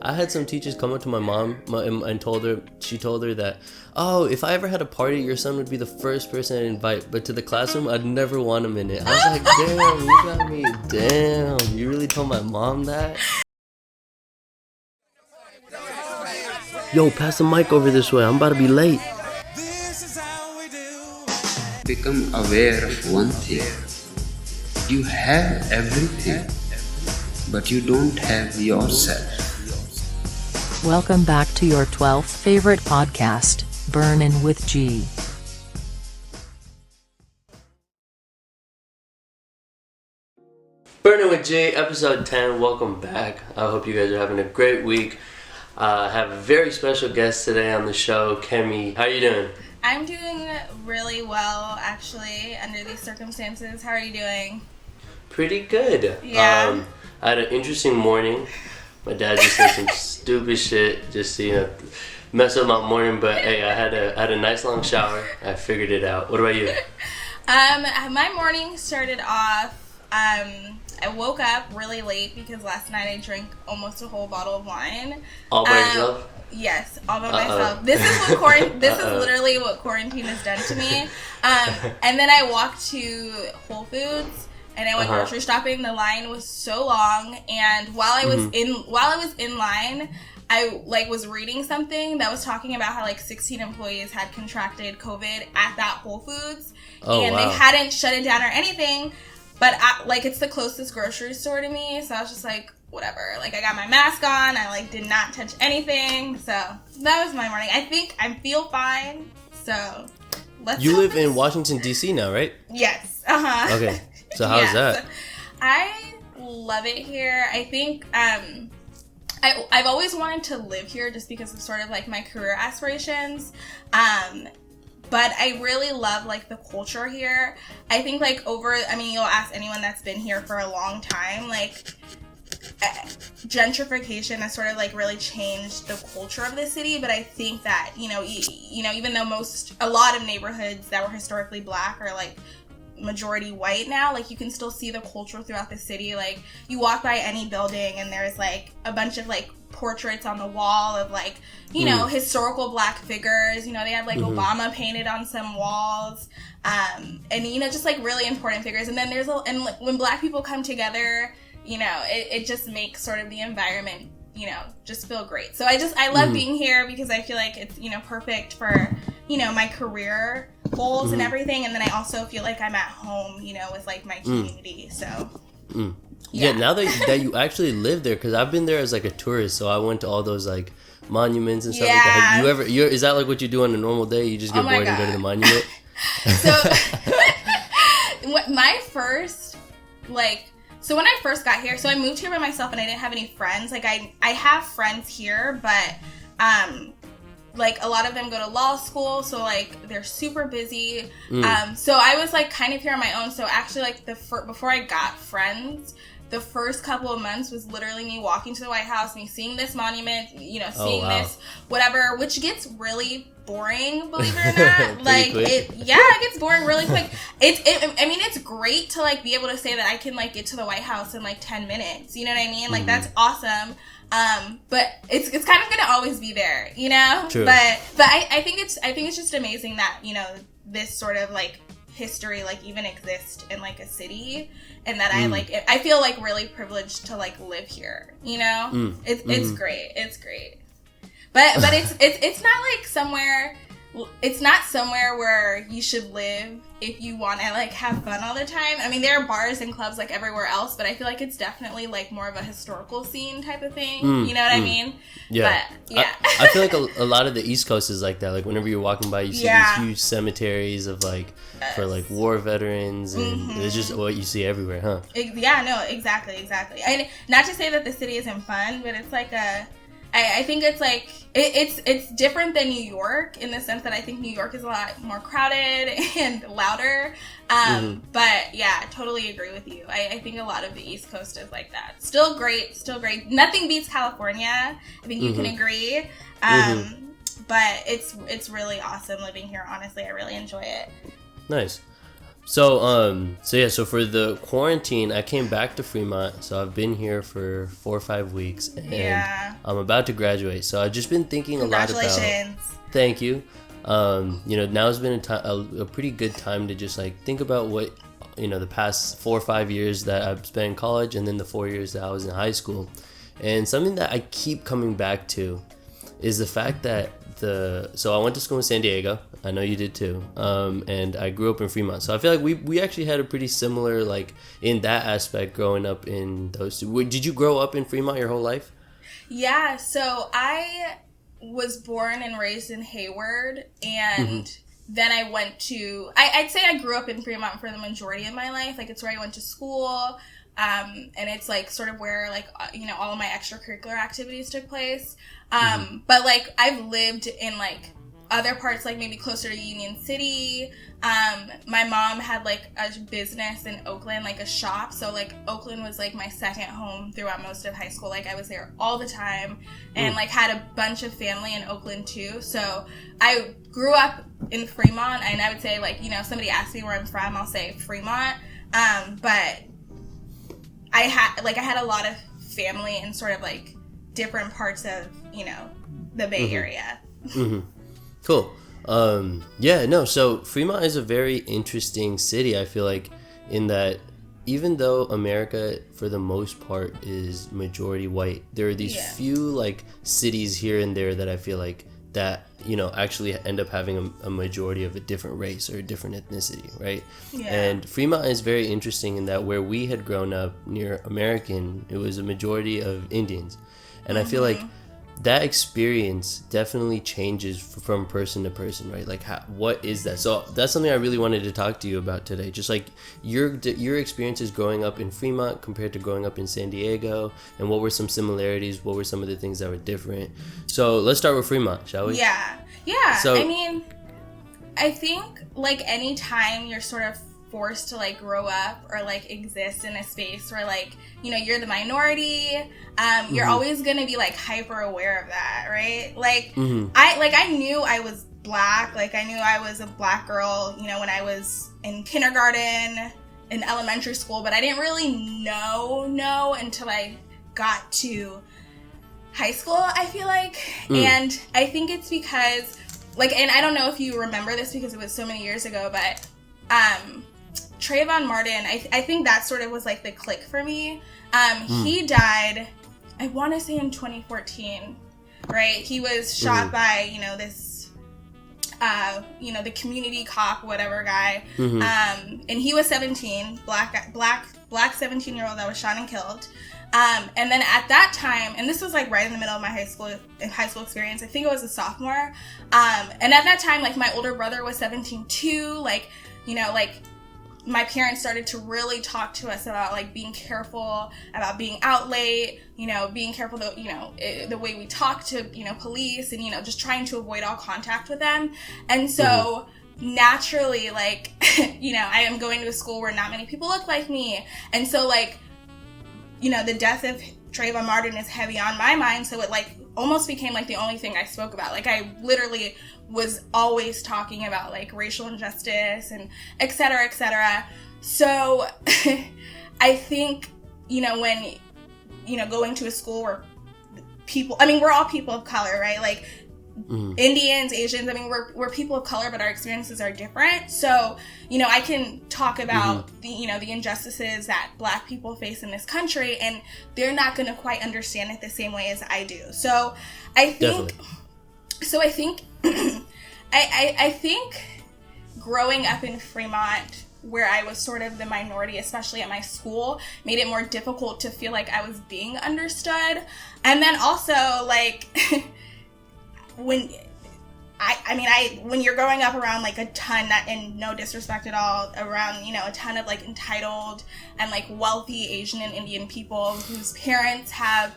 I had some teachers come up to my mom and told her that, oh, if I ever had a party, your son would be the first person I'd invite, but to the classroom, I'd never want him in it. I was like, damn, you got me. Damn, you really told my mom that? Yo, pass the mic over this way. I'm about to be late. Become aware of one thing. You have everything, but you don't have yourself. Welcome back to your 12th favorite podcast, Burnin with G. Burnin with G, episode 10. Welcome back. I hope you guys are having a great week. I have a very special guest today on the show, Kemi. How you doing? I'm doing really well, actually, under these circumstances. How are you doing? Pretty good. Yeah. I had an interesting morning. My dad just said some stupid shit just to, mess up my morning. But hey, I had a nice long shower. I figured it out. What about you? My morning started off. I woke up really late because last night I drank almost a whole bottle of wine. All by yourself? Yes, all by myself. This is what this is literally what quarantine has done to me. And then I walked to Whole Foods. And I went grocery shopping. The line was so long, and while I was in line, I was reading something that was talking about how 16 employees had contracted COVID at that Whole Foods, and they hadn't shut it down or anything. But it's the closest grocery store to me, so I was just like, whatever. I got my mask on. I did not touch anything. So that was my morning. I think I feel fine. So let's. You live in Washington D.C. now, right? Yes. Okay. So how's that? I love it here. I think I've always wanted to live here just because of sort of my career aspirations. But I really love the culture here. I think you'll ask anyone that's been here for a long time, gentrification has sort of really changed the culture of the city. But I think that even though a lot of neighborhoods that were historically black are majority white now, you can still see the culture throughout the city. You walk by any building and there's a bunch of portraits on the wall of historical black figures. They have Obama painted on some walls, and just really important figures. And then there's when black people come together, it just makes sort of the environment just feel great. So I love being here because I feel like it's perfect for my career goals and everything, and then I also feel like I'm at home with my community. So yeah, now that you actually live there, because I've been there as a tourist, so I went to all those monuments and stuff like that. Have you ever is that what you do on a normal day? You just get bored and go to the monument? So So when I first got here, so I moved here by myself and I didn't have any friends. I have friends here, but a lot of them go to law school, so they're super busy. So I was kind of here on my own. So actually before I got friends, the first couple of months was literally me walking to the White House, me seeing this monument, seeing this whatever, which gets really boring, believe it or not. It gets boring really quick. It's great to be able to say that I can get to the White House in 10 minutes. You know what I mean? That's awesome. But it's kind of gonna always be there, True. But I think it's just amazing that this sort of history even exist in a city, and that I feel really privileged to live here. It's great. It's great. But it's not somewhere. It's not somewhere where you should live if you want to have fun all the time. I mean, there are bars and clubs everywhere else, but I feel it's definitely more of a historical scene type of thing. You know what I mean? Yeah. But, yeah. I feel a lot of the East Coast is like that. Whenever you're walking by, you see these huge cemeteries of for war veterans, and it's just what you see everywhere, huh? Yeah. No. Exactly. And not to say that the city isn't fun, but it's I think it's it's different than New York in the sense that I think New York is a lot more crowded and louder. But yeah, totally agree with you. I think a lot of the East Coast is like that. Still great. Nothing beats California. I think you can agree. But it's really awesome living here. Honestly, I really enjoy it. Nice. So for the quarantine, I came back to Fremont. So I've been here for 4 or 5 weeks, and I'm about to graduate. So I've just been thinking a lot about. Congratulations. Thank you. Now has been a pretty good time to just like think about what the past 4 or 5 years that I've spent in college, and then the 4 years that I was in high school. And something that I keep coming back to is the fact that so I went to school in San Diego. I know you did too. And I grew up in Fremont. So I feel like we actually had a pretty similar, like, in that aspect, growing up in those two. Did you grow up in Fremont your whole life? Yeah, so I was born and raised in Hayward, and then I went to, I'd say I grew up in Fremont for the majority of my life. Like, it's where I went to school. And it's like sort of where like all of my extracurricular activities took place. But like I've lived in like other parts, like maybe closer to Union City. My mom had like a business in Oakland, like a shop. So like Oakland was like my second home throughout most of high school. Like I was there all the time, and like had a bunch of family in Oakland too. So I grew up in Fremont, and I would say like, if somebody asks me where I'm from, I'll say Fremont. But I had a lot of family in sort of like different parts of, the Bay Area. Cool. So Fremont is a very interesting city, I feel like, in that even though America for the most part is majority white, there are these few like cities here and there that I feel like that actually end up having a majority of a different race or a different ethnicity, right? And Fremont is very interesting in that where we had grown up near American, it was a majority of Indians, and I feel like that experience definitely changes from person to person, right? Like, what is that? So that's something I really wanted to talk to you about today. Just like your experiences growing up in Fremont compared to growing up in San Diego, and what were some similarities? What were some of the things that were different? So let's start with Fremont, shall we? Yeah. So I mean, I think like any time you're sort of forced to like grow up or like exist in a space where like you're the minority, you're always gonna be like hyper aware of that, right? Like I knew I was black, like I knew I was a black girl when I was in kindergarten, in elementary school, but I didn't really know until I got to high school, I feel like. And I think it's because like, and I don't know if you remember this because it was so many years ago, but Trayvon Martin, I think that sort of was like the click for me. He died, I want to say in 2014, right? He was shot by, this, the community cop, whatever guy. And he was 17, black 17-year-old that was shot and killed. And then at that time, and this was like right in the middle of my high school experience, I think I was a sophomore. And at that time, like my older brother was 17 too, like, my parents started to really talk to us about like being careful about being out late, being careful the way we talk to police, and just trying to avoid all contact with them. And so naturally, like I am going to a school where not many people look like me, and so like the death of Trayvon Martin is heavy on my mind, so it like almost became like the only thing I spoke about. Like I literally was always talking about like racial injustice and et cetera, et cetera. So I think, when, going to a school where people, I mean, we're all people of color, right? Like Indians, Asians, I mean, we're people of color, but our experiences are different. So, I can talk about the injustices that Black people face in this country, and they're not going to quite understand it the same way as I do. So I think, I think growing up in Fremont, where I was sort of the minority, especially at my school, made it more difficult to feel like I was being understood. And then also, like, when you're growing up around like a ton, and no disrespect at all, around a ton of like entitled and like wealthy Asian and Indian people whose parents have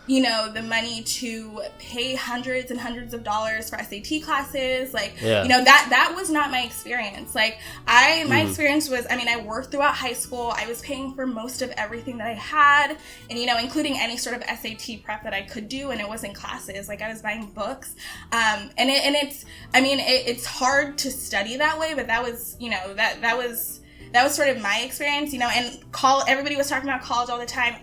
the money to pay hundreds and hundreds of dollars for SAT classes, like that was not my experience. Like my experience was, I worked throughout high school. I was paying for most of everything that I had, and including any sort of SAT prep that I could do, and it wasn't classes. Like I was buying books, it's hard to study that way, but that was that was sort of my experience, you know, and everybody was talking about college all the time,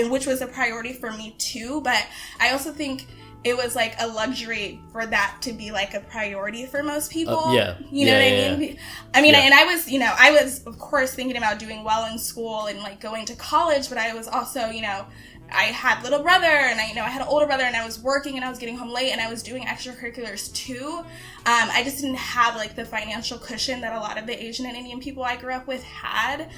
which was a priority for me too, but I also think it was like a luxury for that to be like a priority for most people. You know what I mean? I mean, and I was of course thinking about doing well in school and like going to college, but I was also, you know, I had little brother and I had an older brother and I was working and I was getting home late and I was doing extracurriculars too. I just didn't have like the financial cushion that a lot of the Asian and Indian people I grew up with had.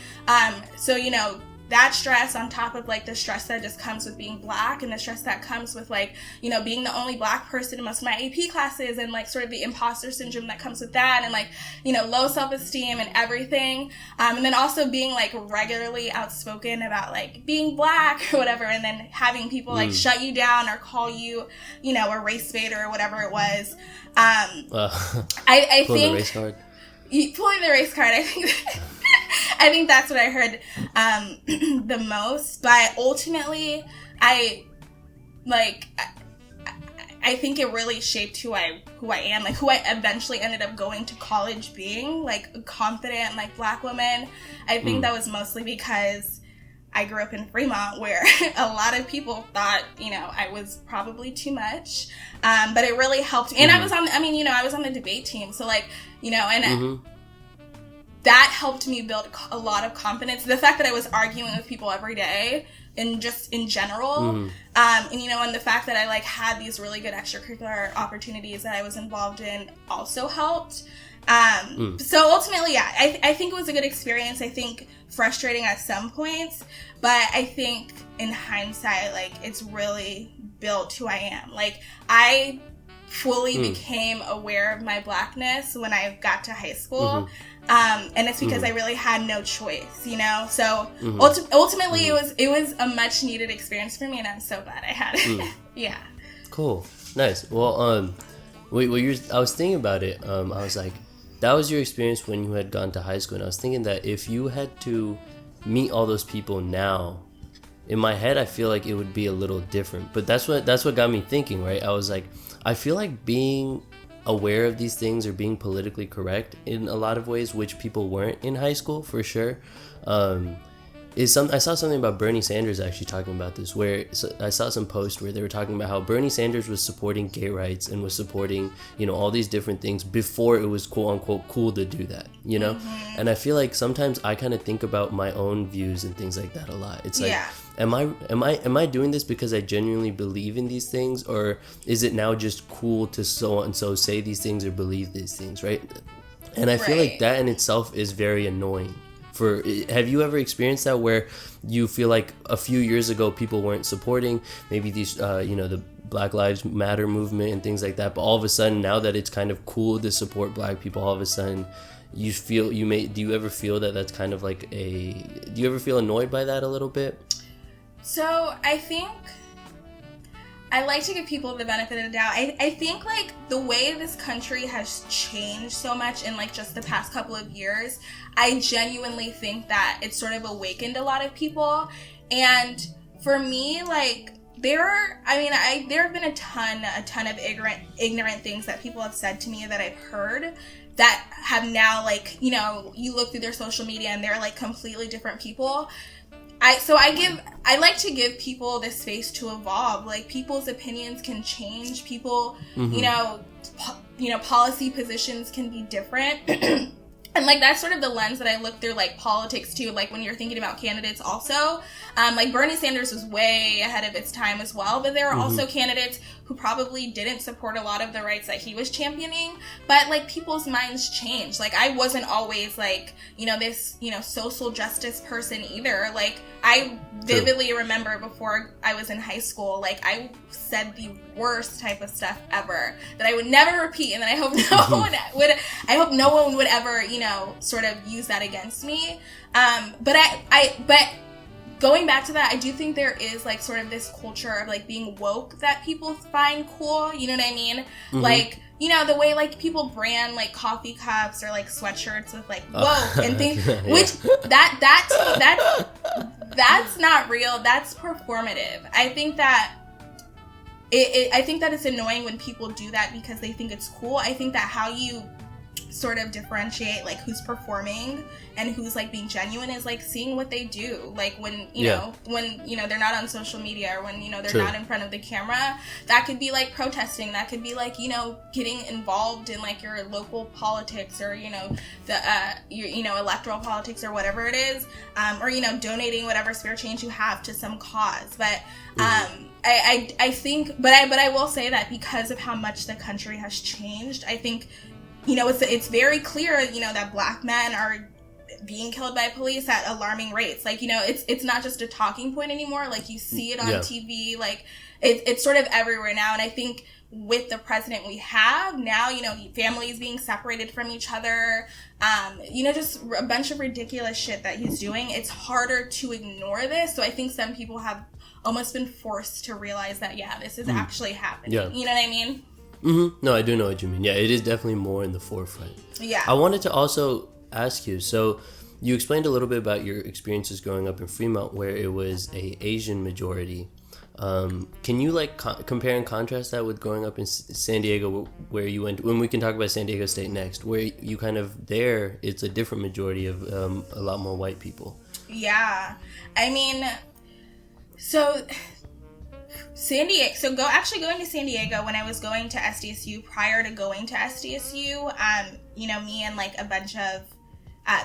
So, you know, that stress on top of like the stress that just comes with being Black and the stress that comes with like, you know, being the only Black person in most of my AP classes and like sort of the imposter syndrome that comes with that and like, you know, low self-esteem and everything. And then also being like regularly outspoken about like being Black or whatever, and then having people like shut you down or call you, you know, a race baiter or whatever it was. I think the race card. Pulling the race card, I think that's what I heard the most. But ultimately, I think it really shaped who I am, like who I eventually ended up going to college being, like a confident like Black woman. I think that was mostly because I grew up in Fremont, where a lot of people thought, you know, I was probably too much, but it really helped me. And I was on the debate team, so like, you know, and that helped me build a lot of confidence. The fact that I was arguing with people every day, and just in general, and you know, and the fact that I like had these really good extracurricular opportunities that I was involved in also helped. So ultimately, yeah, I think it was a good experience. I think frustrating at some points, but I think in hindsight, like it's really built who I am. Like I fully became aware of my Blackness when I got to high school. And it's because I really had no choice, you know? So ultimately it was a much needed experience for me, and I'm so glad I had it. Yeah. Cool. Nice. Well, I was thinking about it. I was like, that was your experience when you had gone to high school, and I was thinking that if you had to meet all those people now, in my head I feel like it would be a little different. But that's what got me thinking, right? I was like, I feel like being aware of these things or being politically correct in a lot of ways, which people weren't in high school for sure, I saw something about Bernie Sanders actually talking about this, where I saw some post where they were talking about how Bernie Sanders was supporting gay rights and was supporting, you know, all these different things before it was quote unquote cool to do that, you know? And I feel like sometimes I kind of think about my own views and things like that a lot. It's like, am I doing this because I genuinely believe in these things, or is it now just cool to so and so say these things or believe these things, right? And I feel like that in itself is very annoying. Have you ever experienced that, where you feel like a few years ago people weren't supporting maybe these you know, the Black Lives Matter movement and things like that, but all of a sudden now that it's kind of cool to support Black people, all of a sudden do you ever feel that that's kind of like do you ever feel annoyed by that a little bit? So I think I like to give people the benefit of the doubt. I think like the way this country has changed so much in like just the past couple of years, I genuinely think that it's sort of awakened a lot of people. And for me, like there have been a ton of ignorant things that people have said to me that I've heard that have now, like, you know, you look through their social media and they're like completely different people. I like to give people the space to evolve. Like, people's opinions can change. People, you know, policy positions can be different. And like that's sort of the lens that I look through like politics too, like when you're thinking about candidates also. Like Bernie Sanders was way ahead of its time as well, but there are also candidates who probably didn't support a lot of the rights that he was championing, but like people's minds change. Like I wasn't always like, you know, this, you know, social justice person either. Like I vividly remember before I was in high school, like I said the worst type of stuff ever that I would never repeat, and that I hope no one would ever, you know, sort of use that against me. But going back to that, I do think there is like sort of this culture of like being woke that people find cool. You know what I mean? Like, you know, the way like people brand like coffee cups or like sweatshirts with like woke and things, which that's not real. That's performative. I think that I think that it's annoying when people do that because they think it's cool. I think that how you sort of differentiate like who's performing and who's like being genuine is like seeing what they do, like when you know they're not on social media, or when they're not in front of the camera. That could be like protesting, that could be like getting involved in like your local politics, or the electoral politics, or whatever it is, or donating whatever spare change you have to some cause. But I think, but I will say that because of how much the country has changed, I think it's very clear that Black men are being killed by police at alarming rates. Like it's not just a talking point anymore. Like you see it on TV. Like it's sort of everywhere now. And I think with the president we have now, families being separated from each other, just a bunch of ridiculous shit that he's doing. It's harder to ignore this. So I think some people have almost been forced to realize that this is actually happening. You know what I mean? No, I do know what you mean. Yeah, it is definitely more in the forefront. Yeah. I wanted to also ask you, so you explained a little bit about your experiences growing up in Fremont, where it was a Asian majority. Can you like compare and contrast that with growing up in San Diego, where you went, when we can talk about San Diego State next, where you kind of, there it's a different majority of a lot more white people? Yeah, I mean, so going to San Diego, when I was going to SDSU, prior to going to SDSU, me and like a bunch of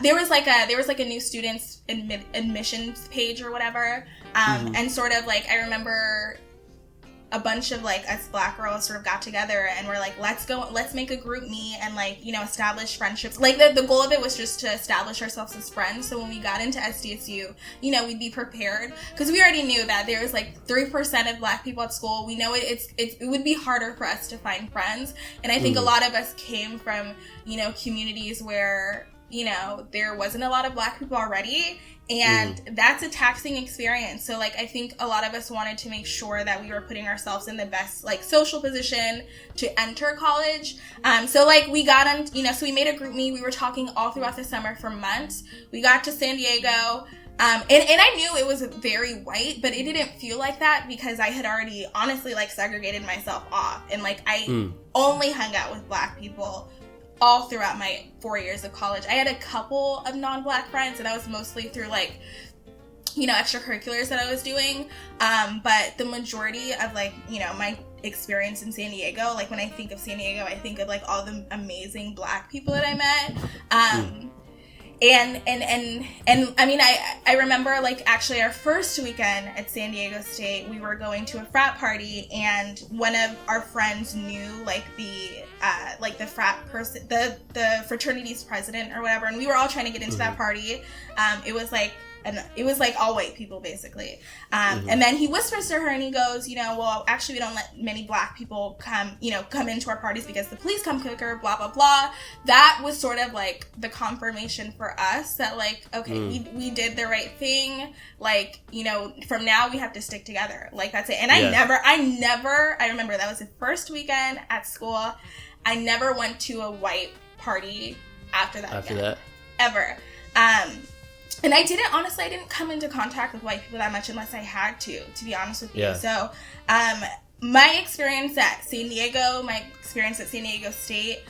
there was like a new students admissions page or whatever, and sort of like I remember a bunch of like us Black girls sort of got together and we're like, let's make a group meet and like establish friendships. Like the goal of it was just to establish ourselves as friends, so when we got into SDSU we'd be prepared, because we already knew that there was like 3% of Black people at school. We know it would be harder for us to find friends, and I think a lot of us came from communities where there wasn't a lot of Black people already, and that's a taxing experience. So like I think a lot of us wanted to make sure that we were putting ourselves in the best like social position to enter college. So like we got on, so we made a group meet. We were talking all throughout the summer for months. We got to San Diego, and I knew it was very white, but it didn't feel like that because I had already honestly like segregated myself off, and like I only hung out with Black people all throughout my 4 years of college. I had a couple of non-Black friends, and that was mostly through like extracurriculars that I was doing, but the majority of like my experience in San Diego, like when I think of San Diego, I think of like all the amazing Black people that I met, and I mean I remember like actually our first weekend at San Diego State, we were going to a frat party, and one of our friends knew like the frat person, the fraternity's president or whatever, and we were all trying to get into that party. It was like all white people basically, and then he whispers to her and he goes, well, actually we don't let many Black people come into our parties because the police come quicker, blah blah blah. That was sort of like the confirmation for us that like, okay, we did the right thing, like from now we have to stick together, like that's it. And I remember that was the first weekend at school. I never went to a white party after that. Ever. And I didn't come into contact with white people that much unless I had to be honest with you. So, my experience at San Diego State,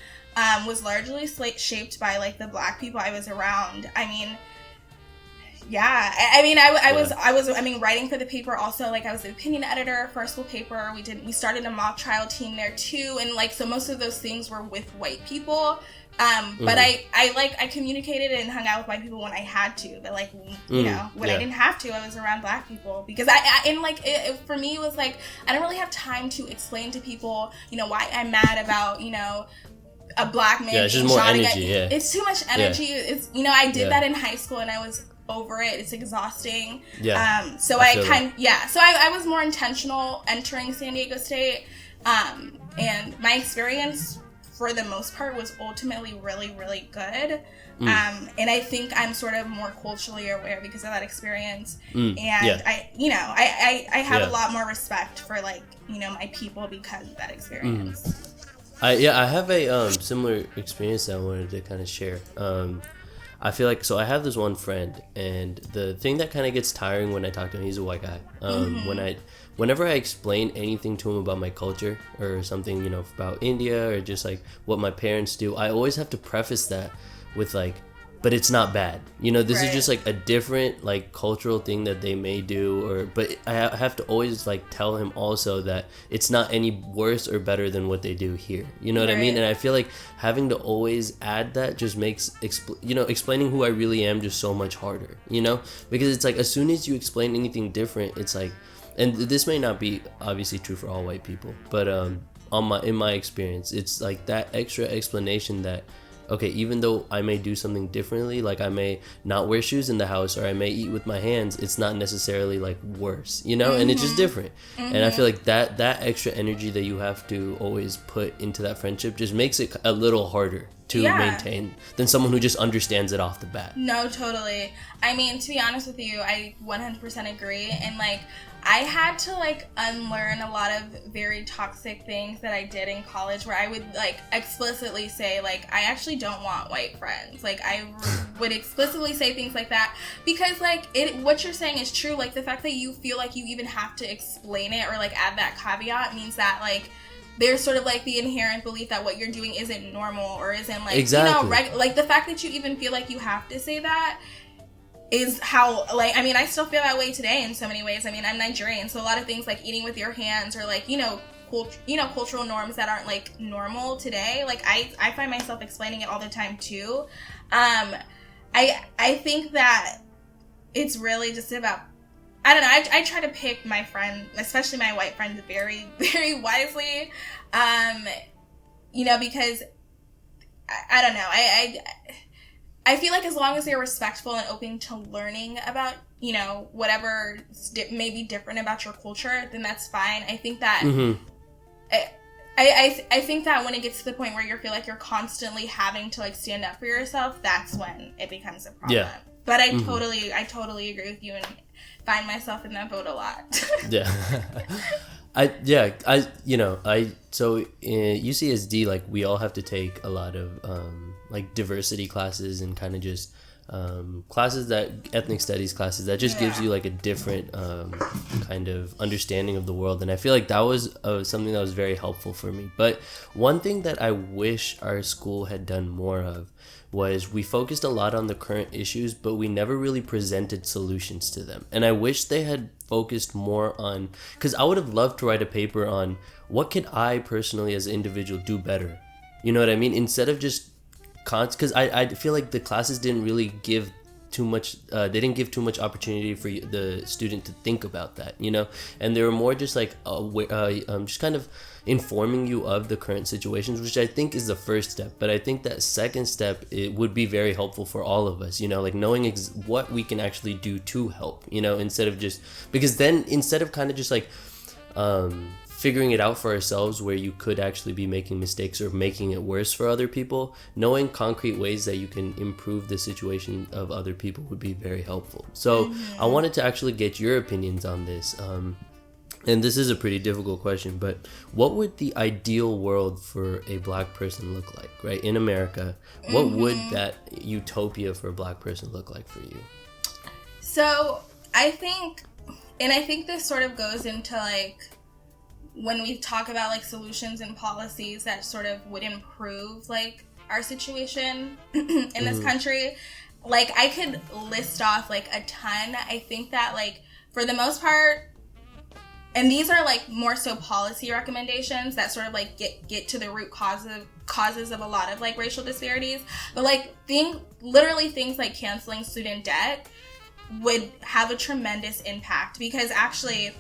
was largely shaped by like the Black people I was around. I mean, I was writing for the paper also. Like I was the opinion editor for our school paper. We started a mock trial team there too, and like so most of those things were with white people. But I communicated and hung out with white people when I had to, but like when I didn't have to, I was around Black people, because for me it was like I don't really have time to explain to people why I'm mad about a Black man. It's just more energy. It's too much energy. It's I did that in high school and I was over it. It's exhausting. So I was more intentional entering San Diego State, and my experience for the most part was ultimately really, really good. And I think I'm sort of more culturally aware because of that experience. And I have a lot more respect for like, my people because of that experience. I have a similar experience that I wanted to kind of share. I feel like, so I have this one friend, and the thing that kind of gets tiring when I talk to him, he's a white guy. Whenever I explain anything to him about my culture or something, you know, about India or just like what my parents do, I always have to preface that with like, but it's not bad. You know, this is just like a different like cultural thing that they may do, but I have to always like tell him also that it's not any worse or better than what they do here. You know what I mean? And I feel like having to always add that just makes explaining who I really am just so much harder, you know? Because it's like as soon as you explain anything different, it's like, and this may not be obviously true for all white people, but in my experience, it's like that extra explanation that, okay, even though I may do something differently, like I may not wear shoes in the house or I may eat with my hands, it's not necessarily like worse, you know? And it's just different. And I feel like that extra energy that you have to always put into that friendship just makes it a little harder to maintain than someone who just understands it off the bat. No, totally. I mean, to be honest with you, I 100% agree. And like, I had to like unlearn a lot of very toxic things that I did in college, where I would like explicitly say like, I actually don't want white friends. Like I would explicitly say things like that, because like what you're saying is true. Like the fact that you feel like you even have to explain it or like add that caveat means that like there's sort of like the inherent belief that what you're doing isn't normal or isn't like, you know, like the fact that you even feel like you have to say that is how, like, I mean, I still feel that way today in so many ways. I mean, I'm Nigerian, so a lot of things like eating with your hands or like, you know, cultural norms that aren't like normal today, like I find myself explaining it all the time too. I think that it's really just about, I don't know, I try to pick my friend, especially my white friends, very, very wisely, you know, because I don't know, I feel like as long as they're respectful and open to learning about, you know, whatever may be different about your culture, then that's fine. I think that I think that when it gets to the point where you feel like you're constantly having to like stand up for yourself, that's when it becomes a problem. Yeah. But I totally agree with you and find myself in that boat a lot. So in UCSD, like we all have to take a lot of like diversity classes and kind of just classes, that ethnic studies classes that just gives you like a different kind of understanding of the world. And I feel like that was something that was very helpful for me. But one thing that I wish our school had done more of was we focused a lot on the current issues, but we never really presented solutions to them. And I wish they had focused more on, because I would have loved to write a paper on what could I personally as an individual do better. You know what I mean? Instead of just because I feel like the classes didn't really give too much, they didn't give too much opportunity for the student to think about that, you know? And they were more just like, just kind of informing you of the current situations, which I think is the first step. But I think that second step, it would be very helpful for all of us, you know, like knowing what we can actually do to help, you know, instead of just, because then instead of kind of just like, figuring it out for ourselves where you could actually be making mistakes or making it worse for other people, knowing concrete ways that you can improve the situation of other people would be very helpful. So I wanted to actually get your opinions on this. And this is a pretty difficult question, but what would the ideal world for a black person look like, right? In America, what would that utopia for a black person look like for you? So I think this sort of goes into like, when we talk about like solutions and policies that sort of would improve like our situation in this country, like I could list off like a ton. I think that like for the most part, and these are like more so policy recommendations that sort of like get to the root causes of a lot of like racial disparities, but like literally things like canceling student debt would have a tremendous impact, because actually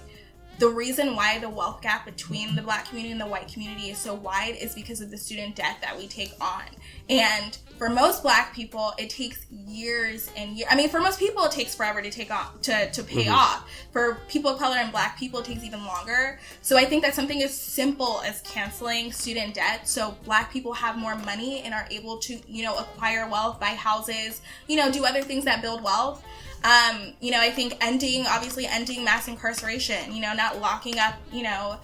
the reason why the wealth gap between the black community and the white community is so wide is because of the student debt that we take on. And for most black people, it takes years and years. I mean, for most people, it takes forever to take off, to pay off. For people of color and black people, it takes even longer. So I think that something as simple as canceling student debt, so black people have more money and are able to, you know, acquire wealth, buy houses, you know, do other things that build wealth, You know, I think ending mass incarceration, you know, not locking up, you know,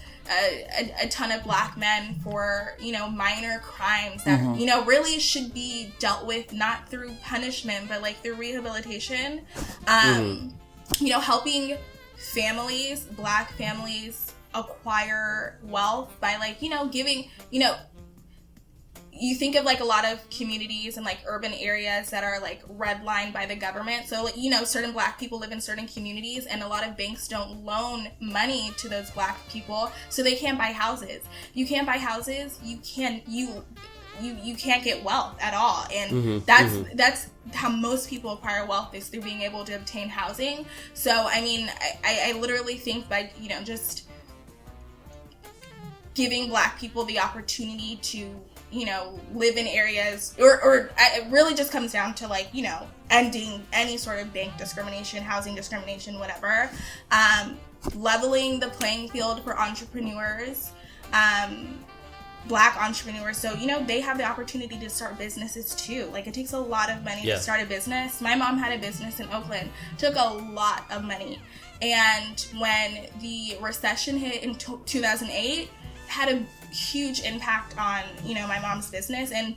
a ton of black men for, you know, minor crimes that, you know, really should be dealt with not through punishment, but like through rehabilitation. You know, helping families, black families, acquire wealth by, like, you know, giving, you know, you think of like a lot of communities and like urban areas that are like redlined by the government. So, like, you know, certain black people live in certain communities, and a lot of banks don't loan money to those black people, so they can't buy houses. You can't buy houses. You can't get wealth at all, and that's how most people acquire wealth, is through being able to obtain housing. So, I mean, I literally think by, you know, just giving black people the opportunity to, you know, live in areas, or it really just comes down to, like, you know, ending any sort of bank discrimination, housing discrimination, whatever, leveling the playing field for entrepreneurs, black entrepreneurs, so, you know, they have the opportunity to start businesses too. Like, it takes a lot of money to start a business. My mom had a business in Oakland, took a lot of money, and when the recession hit in 2008, had a huge impact on, you know, my mom's business. And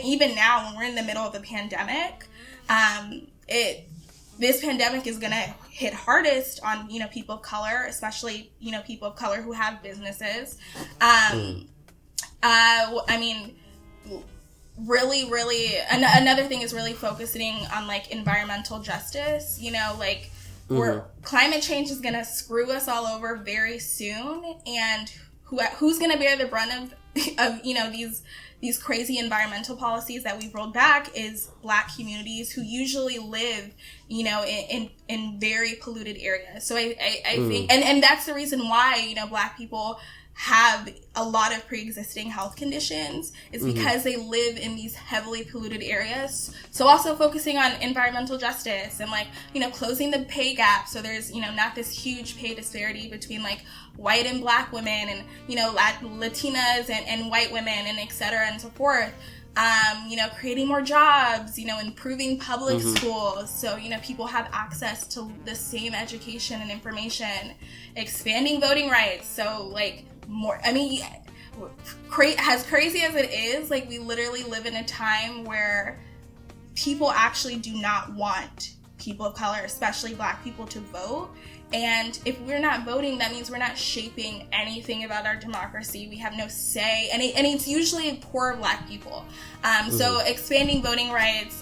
even now, when we're in the middle of the pandemic, this pandemic is gonna hit hardest on, you know, people of color, especially, you know, people of color who have businesses. I mean, really, another thing is really focusing on, like, environmental justice. You know, like, climate change is gonna screw us all over very soon, and who's gonna bear the brunt of you know, these crazy environmental policies that we've rolled back is black communities who usually live, you know, in very polluted areas. So I think, and that's the reason why, you know, black people have a lot of pre-existing health conditions, is because they live in these heavily polluted areas. So also focusing on environmental justice and, like, you know, closing the pay gap, so there's, you know, not this huge pay disparity between, like, white and black women, and, you know, Latinas and white women, and et cetera and so forth. You know, creating more jobs, you know, improving public schools, so, you know, people have access to the same education and information, expanding voting rights, so, like, more, I mean, as crazy as it is, like, we literally live in a time where people actually do not want people of color, especially black people, to vote. And if we're not voting, that means we're not shaping anything about our democracy. We have no say, and it's usually poor black people. So expanding voting rights,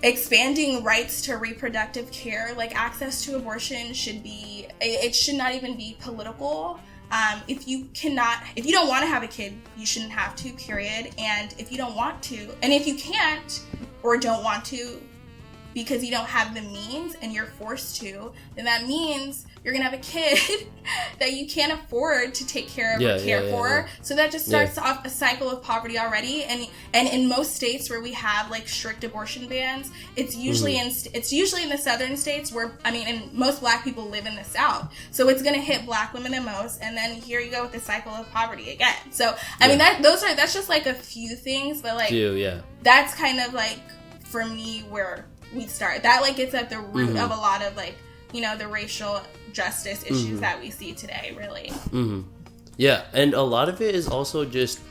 expanding rights to reproductive care, like access to abortion should not even be political. If you don't want to have a kid, you shouldn't have to, period. And if you don't want to, and if you can't or don't want to, because you don't have the means and you're forced to, then that means you're gonna have a kid that you can't afford to take care of or care for. So that just starts off a cycle of poverty already. And in most states where we have, like, strict abortion bans, it's usually in the southern states, where, I mean, and most black people live in the South. So it's gonna hit black women the most, and then here you go with the cycle of poverty again. So I mean, that's just, like, a few things, but, like, that's kind of, like, for me, where we start. That, like, it's at the root of a lot of, like, you know, the racial justice issues that we see today, really. Yeah, and a lot of it is also just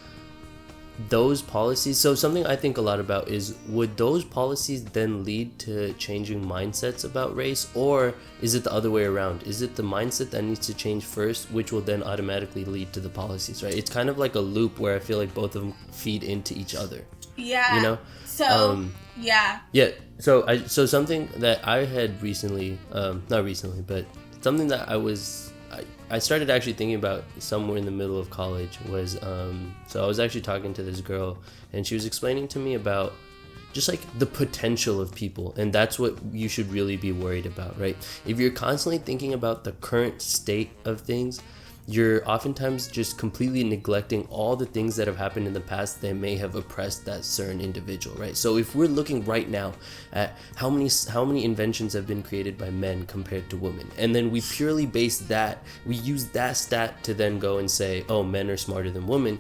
those policies. So something I think a lot about is, would those policies then lead to changing mindsets about race, or is it the other way around? Is it the mindset that needs to change first, which will then automatically lead to the policies, right? It's kind of like a loop where I feel like both of them feed into each other. Yeah. You know? So, yeah. So something that I had recently, not recently, but something that I started actually thinking about somewhere in the middle of college was, so I was actually talking to this girl, and she was explaining to me about just, like, the potential of people, and that's what you should really be worried about, right? If you're constantly thinking about the current state of things, you're oftentimes just completely neglecting all the things that have happened in the past that may have oppressed that certain individual, right? So if we're looking right now at how many inventions have been created by men compared to women, and then we purely base that, we use that stat to then go and say, oh, men are smarter than women,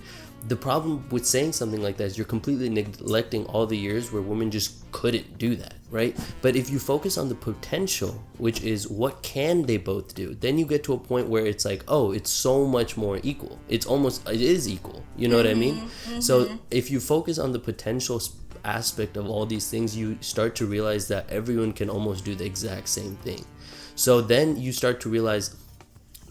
the problem with saying something like that is you're completely neglecting all the years where women just couldn't do that, right? But if you focus on the potential, which is what can they both do, then you get to a point where it's like, oh, it's so much more equal. It is equal. You know what I mean? Mm-hmm. So if you focus on the potential aspect of all these things, you start to realize that everyone can almost do the exact same thing. So then you start to realize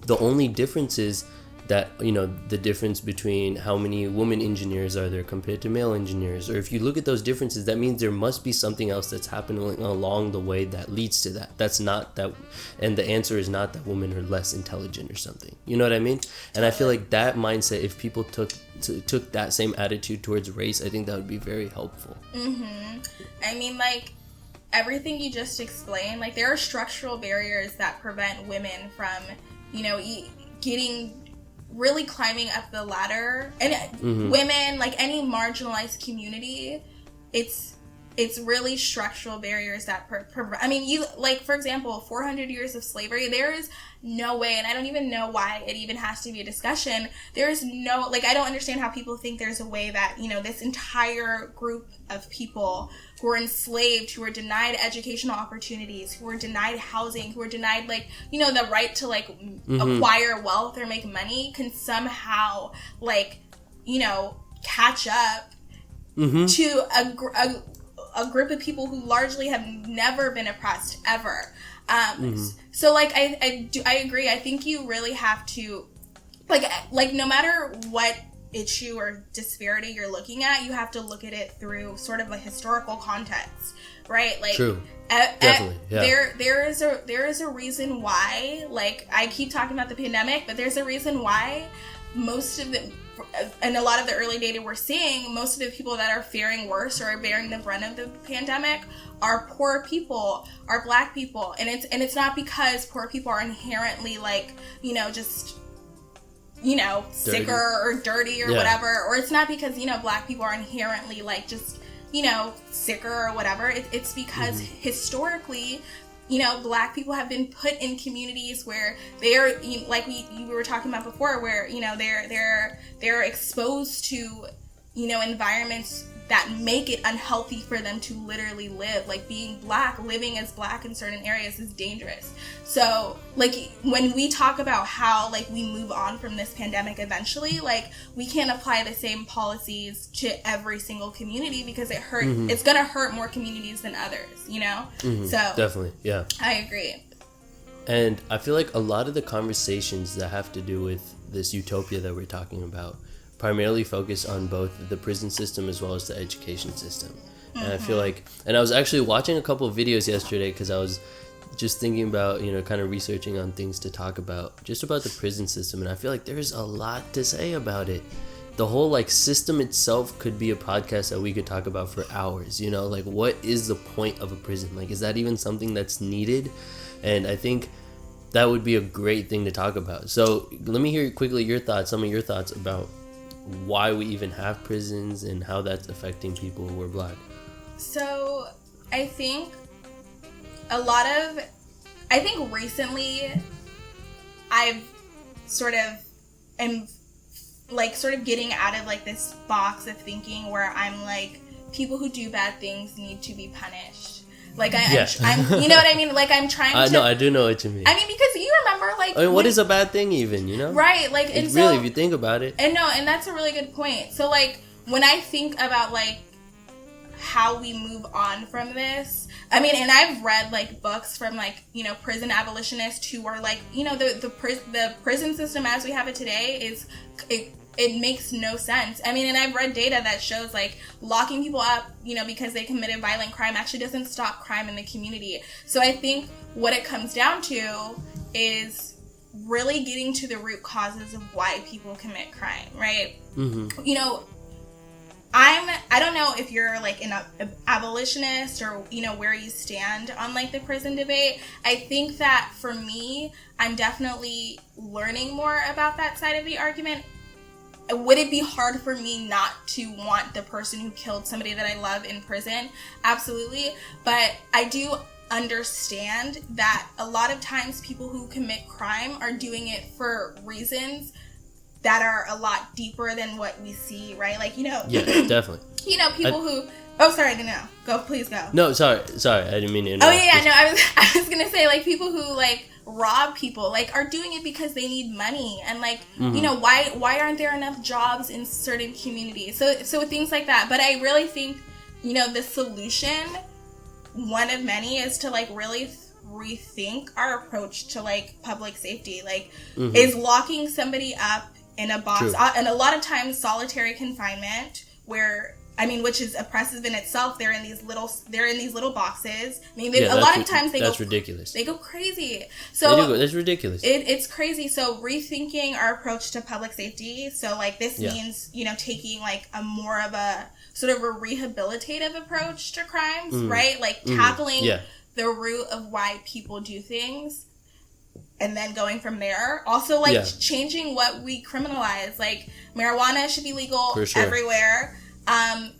the only difference is that, you know, the difference between how many women engineers are there compared to male engineers, or if you look at those differences, that means there must be something else that's happening along the way that leads to that. That's not that, and the answer is not that women are less intelligent or something. You know what I mean? And I feel like that mindset, if people took that same attitude towards race, I think that would be very helpful. I mean, like, everything you just explained, like, there are structural barriers that prevent women from, you know, really climbing up the ladder. And women, like any marginalized community, it's really structural barriers that I mean, you, like, for example, 400 years of slavery, there is no way, and I don't even know why it even has to be a discussion. There is no, like, I don't understand how people think there's a way that, you know, this entire group of people who were enslaved, who were denied educational opportunities, who were denied housing, who were denied, like, you know, the right to, like, acquire wealth or make money, can somehow, like, you know, catch up to a group of people who largely have never been oppressed ever. So, like, I agree. I think you really have to, like no matter what issue or disparity you're looking at, you have to look at it through sort of a historical context, right? Like, true. Definitely. Yeah. There is a reason why, like, I keep talking about the pandemic, but there's a reason why most of the, and a lot of the early data we're seeing, most of the people that are faring worse or are bearing the brunt of the pandemic are poor people, are Black people. And it's not because poor people are inherently, like, you know, just, you know, sicker or dirty or whatever, or it's not because, you know, Black people are inherently, like, just, you know, sicker or whatever. It's because historically, you know, Black people have been put in communities where they're, like we were talking about before, where, you know, they're exposed to, you know, environments that make it unhealthy for them to literally live. Like, being Black, living as Black in certain areas is dangerous. So, like, when we talk about how, like, we move on from this pandemic eventually, like, we can't apply the same policies to every single community because it's gonna hurt more communities than others, you know? So definitely, yeah, I agree. And I feel like a lot of the conversations that have to do with this utopia that we're talking about primarily focus on both the prison system as well as the education system. And I feel like, and I was actually watching a couple of videos yesterday because I was just thinking about, you know, kind of researching on things to talk about, just about the prison system. And I feel like there's a lot to say about it. The whole, like, system itself could be a podcast that we could talk about for hours, you know, like, what is the point of a prison? Like, is that even something that's needed? And I think that would be a great thing to talk about. So let me hear quickly some of your thoughts about why we even have prisons and how that's affecting people who are Black. So I think recently I've sort of getting out of, like, this box of thinking where I'm like, people who do bad things need to be punished. Like, I'm you know what I mean? Like, I'm trying to... No, I do know what you mean. I mean, because you remember, like... I mean, what is a bad thing even, you know? Right, like... And really, if you think about it. And that's a really good point. So, like, when I think about, like, how we move on from this... I mean, and I've read, like, books from, like, you know, prison abolitionists who are, like, you know, the prison system as we have it today is... It makes no sense. I mean, and I've read data that shows, like, locking people up, you know, because they committed violent crime actually doesn't stop crime in the community. So I think what it comes down to is really getting to the root causes of why people commit crime, right? You know, I don't know if you're, like, an abolitionist or, you know, where you stand on, like, the prison debate. I think that for me, I'm definitely learning more about that side of the argument. Would it be hard for me not to want the person who killed somebody that I love in prison? Absolutely. But I do understand that a lot of times people who commit crime are doing it for reasons that are a lot deeper than what we see, right? Like, yeah, definitely. People who... Oh, sorry, no. Go, please go. No, sorry, I didn't mean to interrupt. Oh, yeah, no, I was gonna say, like, people who, like, rob people, like, are doing it because they need money, and, like, why aren't there enough jobs in certain communities? So things like that. But I really think, the solution, one of many, is to, like, really rethink our approach to, like, public safety. Like, is locking somebody up in a box, and a lot of times solitary confinement, which is oppressive in itself. They're in these little boxes. I mean, a lot of times that's ridiculous. They go crazy. So that's ridiculous. It's crazy. So rethinking our approach to public safety. So like this means taking like a more of a sort of a rehabilitative approach to crimes, right? Like tackling the root of why people do things, and then going from there. Also, like changing what we criminalize. Like marijuana should be legal everywhere.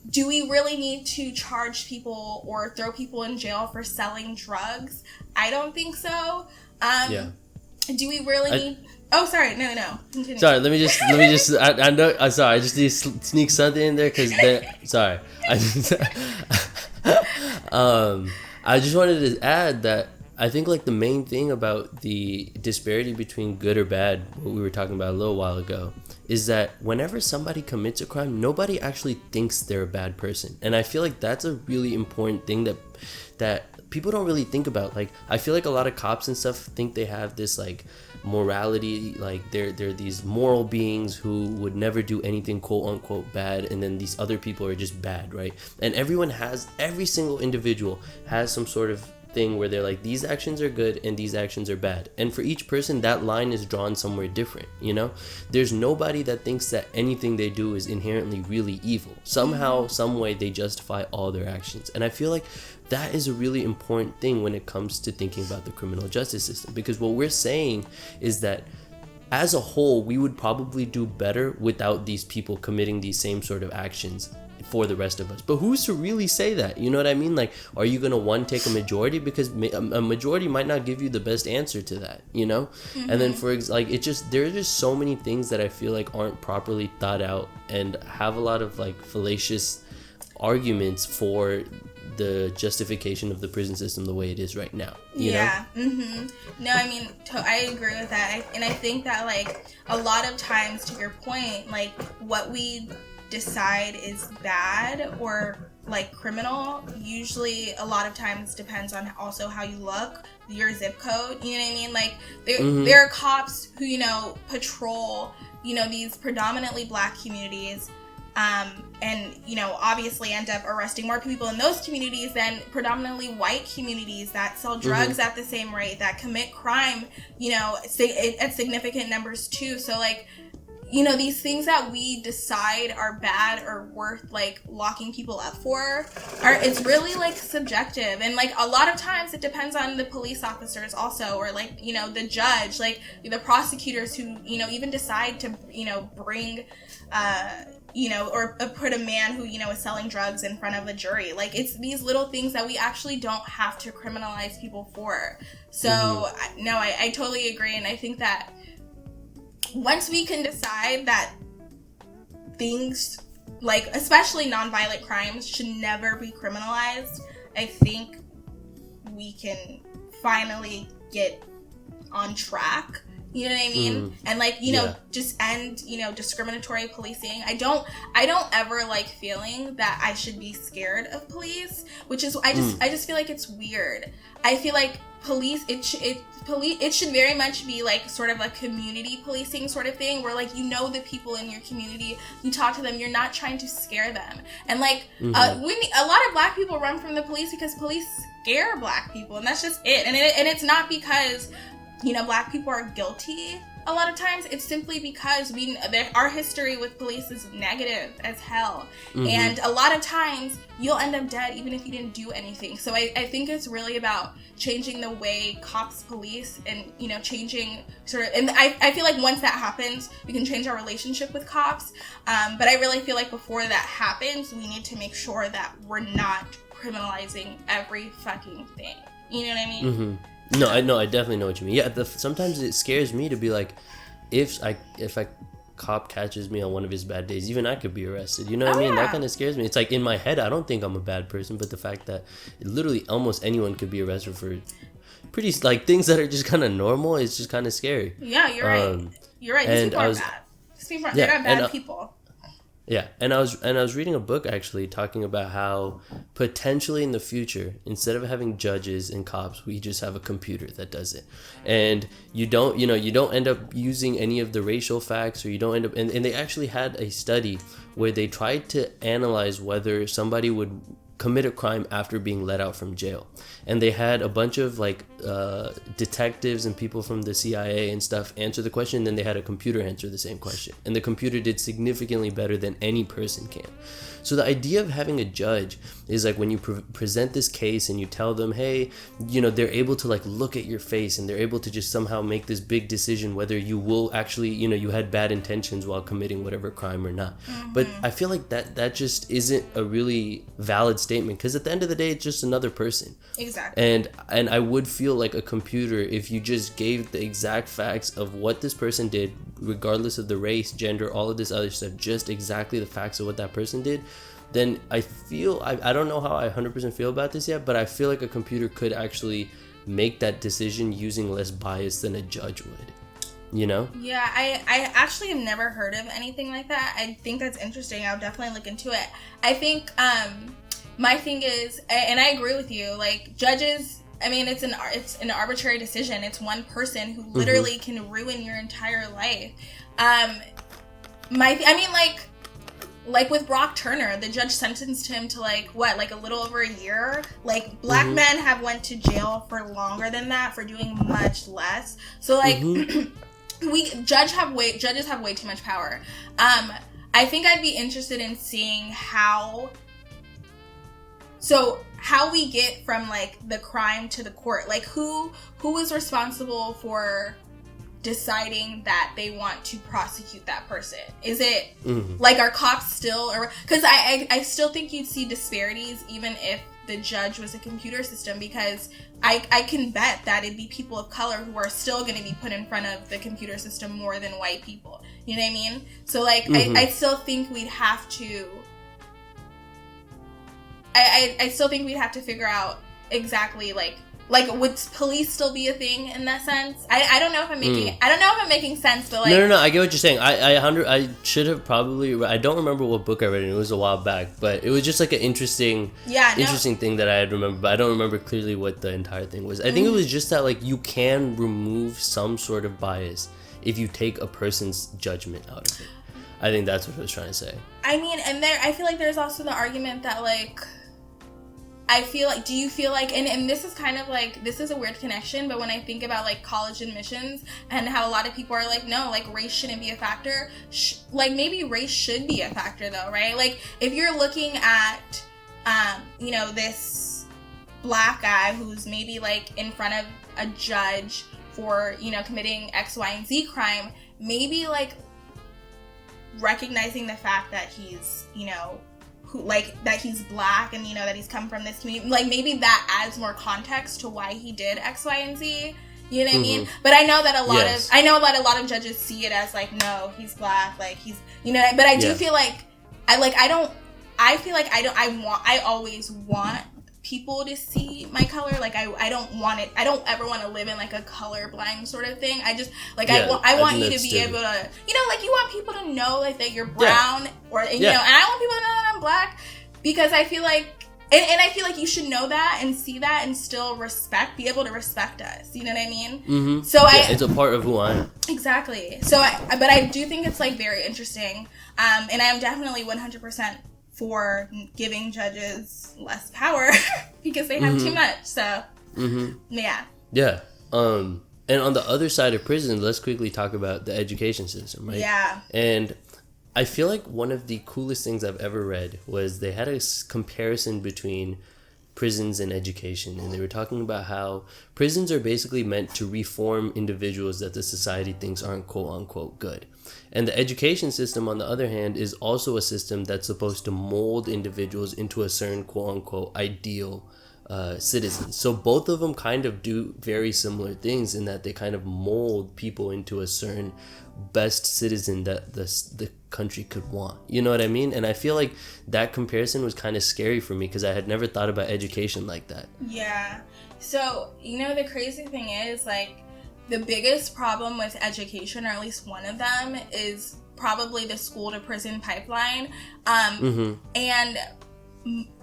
Do we really need to charge people or throw people in jail for selling drugs? I don't think so. Do we really need... Oh, sorry. No. Continue. Sorry, let me just... I know... I'm sorry. I just need to sneak something in there because... Sorry. I just wanted to add that I think like the main thing about the disparity between good or bad, what we were talking about a little while ago, is that whenever somebody commits a crime, nobody actually thinks they're a bad person. And I feel like that's a really important thing that people don't really think about. Like, I feel like a lot of cops and stuff think they have this like morality, like they're these moral beings who would never do anything quote unquote bad, and then these other people are just bad, right? And every single individual has some sort of thing where they're like, these actions are good and these actions are bad, and for each person that line is drawn somewhere different. There's nobody that thinks that anything they do is inherently really evil. Somehow, some way, they justify all their actions, and I feel like that is a really important thing when it comes to thinking about the criminal justice system, because what we're saying is that as a whole we would probably do better without these people committing these same sort of actions for the rest of us. But who's to really say that? You know what I mean? Like, are you gonna take a majority? Because a majority might not give you the best answer to that, and then there are just so many things that I feel like aren't properly thought out and have a lot of like fallacious arguments for the justification of the prison system the way it is right now. You know? No, I mean, I agree with that. And I think that like a lot of times, to your point, like what we decide is bad or like criminal usually a lot of times depends on also how you look, your zip code, you know what I mean? Like there are cops who patrol these predominantly black communities and obviously end up arresting more people in those communities than predominantly white communities that sell drugs at the same rate, that commit crime at significant numbers too. So like these things that we decide are bad or worth like locking people up for it's really like subjective, and like a lot of times it depends on the police officers also, or like the judge, like the prosecutors who even decide to bring or put a man who is selling drugs in front of a jury. Like it's these little things that we actually don't have to criminalize people for. So I totally agree, and I think that once we can decide that things like especially nonviolent crimes should never be criminalized, I think we can finally get on track. You know what I mean? And like, just end, discriminatory policing. I don't ever like feeling that I should be scared of police, which is, I just feel like it's weird. I feel like police, it should very much be like sort of a community policing sort of thing where like, the people in your community, you talk to them, you're not trying to scare them. And like, a lot of black people run from the police because police scare black people, and that's just it. And it's not because black people are guilty a lot of times. It's simply because our history with police is negative as hell. And a lot of times you'll end up dead even if you didn't do anything. So I think it's really about changing the way cops police and, changing sort of, and I feel like once that happens, we can change our relationship with cops. But I really feel like before that happens, we need to make sure that we're not criminalizing every fucking thing. You know what I mean? No, I definitely know what you mean. Yeah, sometimes it scares me to be like, if I cop catches me on one of his bad days, even I could be arrested. You know what I mean? Yeah. That kind of scares me. It's like in my head, I don't think I'm a bad person, but the fact that literally almost anyone could be arrested for pretty like things that are just kind of normal, it's just kind of scary. Yeah, you're right. You're right. These people are bad. These people they're not bad people. Yeah, and I was reading a book actually talking about how potentially in the future, instead of having judges and cops, we just have a computer that does it, and you don't end up using any of the racial facts, or you don't end up. And they actually had a study where they tried to analyze whether somebody would commit a crime after being let out from jail, and they had a bunch of like detectives and people from the CIA and stuff answer the question, and then they had a computer answer the same question, and the computer did significantly better than any person can. So the idea of having a judge is like when you present this case and you tell them, hey, they're able to like look at your face, and they're able to just somehow make this big decision whether you will actually, you had bad intentions while committing whatever crime or not. But I feel like that just isn't a really valid statement, because at the end of the day, it's just another person. Exactly. And I would feel like a computer if you just gave the exact facts of what this person did, regardless of the race, gender, all of this other stuff, just exactly the facts of what that person did. Then I feel, I don't know how I 100% feel about this yet, but I feel like a computer could actually make that decision using less bias than a judge would. Yeah, I actually have never heard of anything like that. I think that's interesting. I'll definitely look into it. I think my thing is, and I agree with you, like judges, I mean, it's an arbitrary decision. It's one person who literally can ruin your entire life. Like with Brock Turner, the judge sentenced him to like a little over a year. Like black men have went to jail for longer than that for doing much less. So like judges have way too much power. I think I'd be interested in seeing how we get from like the crime to the court. Like who is responsible for deciding that they want to prosecute that person? Is it like, are cops still, or because I still think you'd see disparities even if the judge was a computer system, because I can bet that it'd be people of color who are still going to be put in front of the computer system more than white people. You know what I mean? So like I still think we'd have to I still think we'd have to figure out exactly like would police still be a thing in that sense? I don't know if I'm making sense, but like no, I get what you're saying. I should have probably, I don't remember what book I read, and it was a while back, but it was just like an interesting thing that I had remembered, but I don't remember clearly what the entire thing was. I think it was just that like you can remove some sort of bias if you take a person's judgment out of it. I think that's what I was trying to say. I mean, and I feel like there's also the argument that like, I feel like, do you feel like, and this is kind of like, this is a weird connection, but when I think about like college admissions and how a lot of people are like, no, like race shouldn't be a factor, like maybe race should be a factor though, right? Like if you're looking at, this black guy who's maybe like in front of a judge for, committing X, Y, and Z crime, maybe like recognizing the fact that he's, that he's black and that he's come from this community, like maybe that adds more context to why he did X, Y, and Z. You know what I mean? But I know that a lot of judges see it as like, no, he's black, like he's, but I do feel like I always want people to see my color. Like I don't ever want to live in like a colorblind sort of thing. I just like I want you to be able to, like you want people to know like that you're brown or and I want people to know that I'm black, because I feel like and I feel like you should know that and see that and still be able to respect us. You know what I mean? So it's a part of who I am. Exactly. So but I do think it's like very interesting. And I am definitely 100% for giving judges less power because they have too much. So yeah. And on the other side of prison, let's quickly talk about the education system, right? Yeah. And I feel like one of the coolest things I've ever read was they had a comparison between prisons and education, and they were talking about how prisons are basically meant to reform individuals that the society thinks aren't quote unquote good. And the education system, on the other hand, is also a system that's supposed to mold individuals into a certain quote-unquote ideal citizen. So both of them kind of do very similar things in that they kind of mold people into a certain best citizen that the country could want. You know what I mean? And I feel like that comparison was kind of scary for me because I had never thought about education like that. Yeah. So, the crazy thing is, like, the biggest problem with education, or at least one of them, is probably the school to prison pipeline. And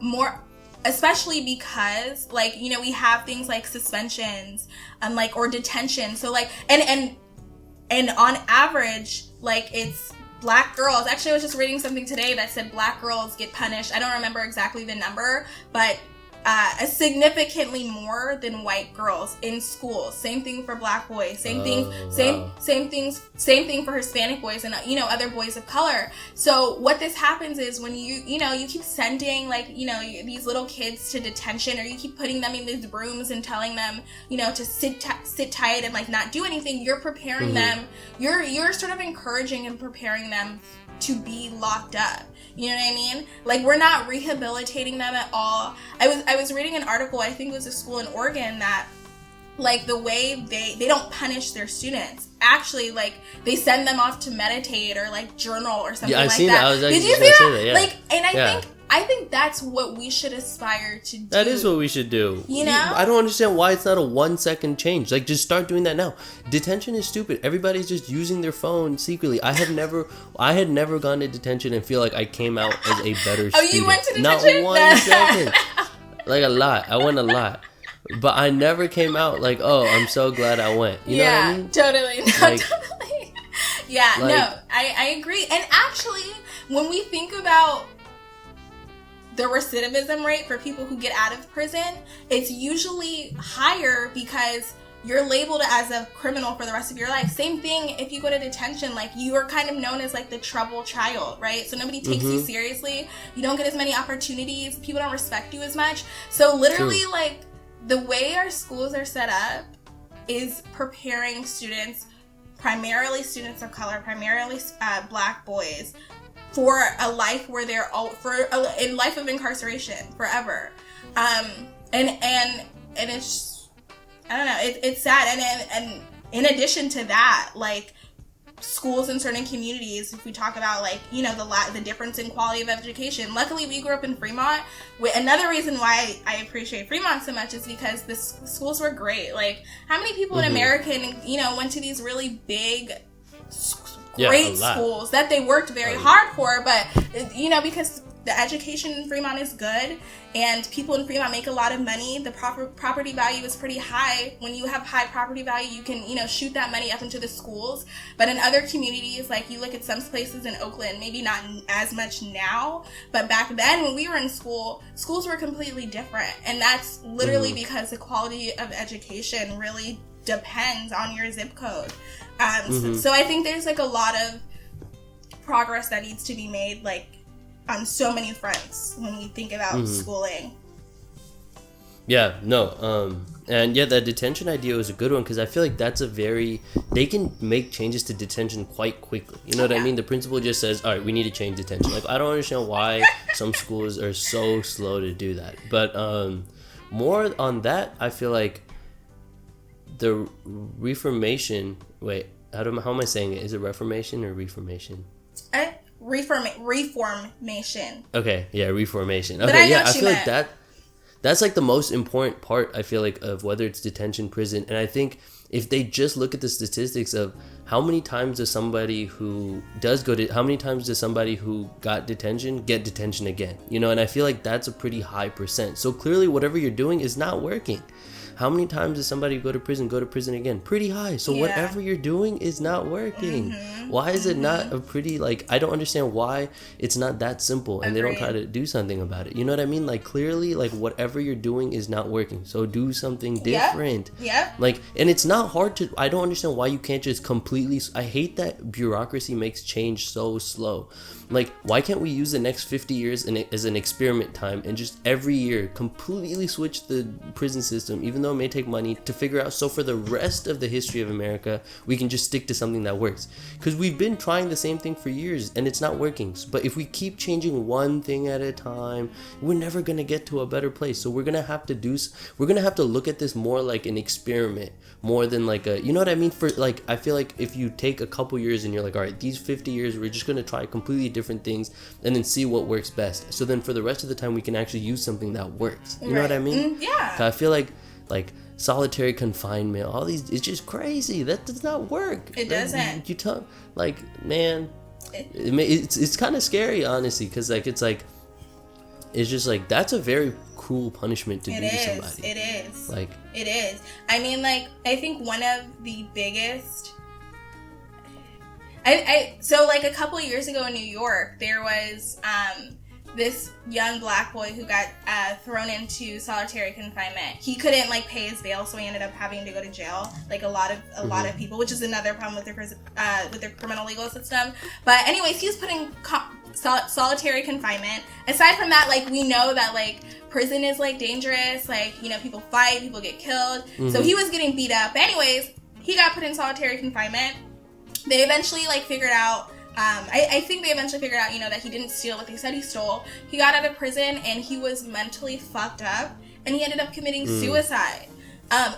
more, especially because, like, we have things like suspensions, or detention. So, like, and on average, like, it's Black girls. Actually, I was just reading something today that said Black girls get punished. I don't remember exactly the number, but significantly more than white girls in school. Same thing for Black boys. Same thing for Hispanic boys and other boys of color. So what this happens is when you keep sending, like, these little kids to detention, or you keep putting them in these rooms and telling them to sit tight and, like, not do anything, you're preparing them. You're sort of encouraging and preparing them to be locked up. You know what I mean? Like, we're not rehabilitating them at all. I was reading an article, I think it was a school in Oregon, that, like, the way they don't punish their students. Actually, like, they send them off to meditate or, like, journal or something like that. Yeah, I was Did you see that? Yeah. Like, and I think that's what we should aspire to do. That is what we should do. I don't understand why it's not a 1 second change. Like, just start doing that now. Detention is stupid. Everybody's just using their phone secretly. I had never gone to detention and feel like I came out as a better student. Oh, you went to detention? Not 1 second. Like, a lot. I went a lot. But I never came out like, oh, I'm so glad I went. You know what I mean? Totally. No, Like, totally. Yeah, like, no, I agree. And actually, when we think about the recidivism rate for people who get out of prison, it's usually higher because you're labeled as a criminal for the rest of your life. Same thing if you go to detention, like, you are kind of known as, like, the trouble child, right? So nobody takes you seriously. You don't get as many opportunities. People don't respect you as much. So literally, like, the way our schools are set up is preparing students, primarily students of color, primarily Black boys, for a life where they're in life of incarceration forever. And it's, I don't know, it's sad. And in addition to that, like, schools in certain communities, if we talk about, like, the difference in quality of education. Luckily, we grew up in Fremont. Another reason why I appreciate Fremont so much is because the schools were great. Like, how many people in America, went to these really big, great schools that they worked very hard for, but, because the education in Fremont is good and people in Fremont make a lot of money, the property value is pretty high. When you have high property value, you can, shoot that money up into the schools. But in other communities, like, you look at some places in Oakland, maybe not as much now, but back then when we were in school, schools were completely different. And that's literally because the quality of education really depends on your zip code. So I think there's, like, a lot of progress that needs to be made, like, on so many fronts when we think about schooling. Yeah, no, and yeah, that detention idea was a good one because I feel like they can make changes to detention quite quickly. You know what I mean? The principal just says, all right, we need to change detention. Like, I don't understand why some schools are so slow to do that. But more on that, I feel like the reformation, how am I saying it? Is it reformation or reformation? Reformation. Okay, yeah, reformation. But Okay, I feel like that's like the most important part, I feel like, of whether it's detention, prison. And I think if they just look at the statistics of how many times does somebody who got detention get detention again, and I feel like that's a pretty high percent. So clearly whatever you're doing is not working. How many times does somebody go to prison again? Pretty high. So whatever you're doing is not working. Why is it not a pretty, like, I don't understand why it's not that simple and they don't try to do something about it. You know what I mean? Like, clearly, like, whatever you're doing is not working. So do something different. Yep. Like, and it's not hard to, I don't understand why you can't just completely, I hate that bureaucracy makes change so slow. Like, why can't we use the next 50 years as an experiment time and just every year completely switch the prison system, even though it may take money to figure out. So for the rest of the history of America, we can just stick to something that works, because we've been trying the same thing for years and it's not working. But if we keep changing one thing at a time, we're never gonna get to a better place. So we're gonna have to look at this more like an experiment, more than like a, you know what I mean? For like, I feel like if you take a couple years and you're like, all right, these 50 years we're just gonna try completely different things and then see what works best. So then for the rest of the time we can actually use something that works. You know what I mean? Yeah. I feel like solitary confinement, all these, it's just crazy. That does not work. It doesn't. You tell, like, man, it's kind of scary, honestly, because like it's just like, that's a very cruel punishment to do to somebody. It is. Like, it is. I mean, like, I think one of the biggest. So like a couple of years ago in New York, there was this young black boy who got thrown into solitary confinement. He couldn't like pay his bail, so he ended up having to go to jail. Like a lot of people, which is another problem with the criminal legal system. But anyways, he was put in solitary confinement. Aside from that, like, we know that like prison is like dangerous. Like, you know, people fight, people get killed. So he was getting beat up. Anyways, he got put in solitary confinement. They eventually like figured out. I think they eventually figured out, you know, that he didn't steal what they said he stole. He got out of prison and he was mentally fucked up, and he ended up committing suicide.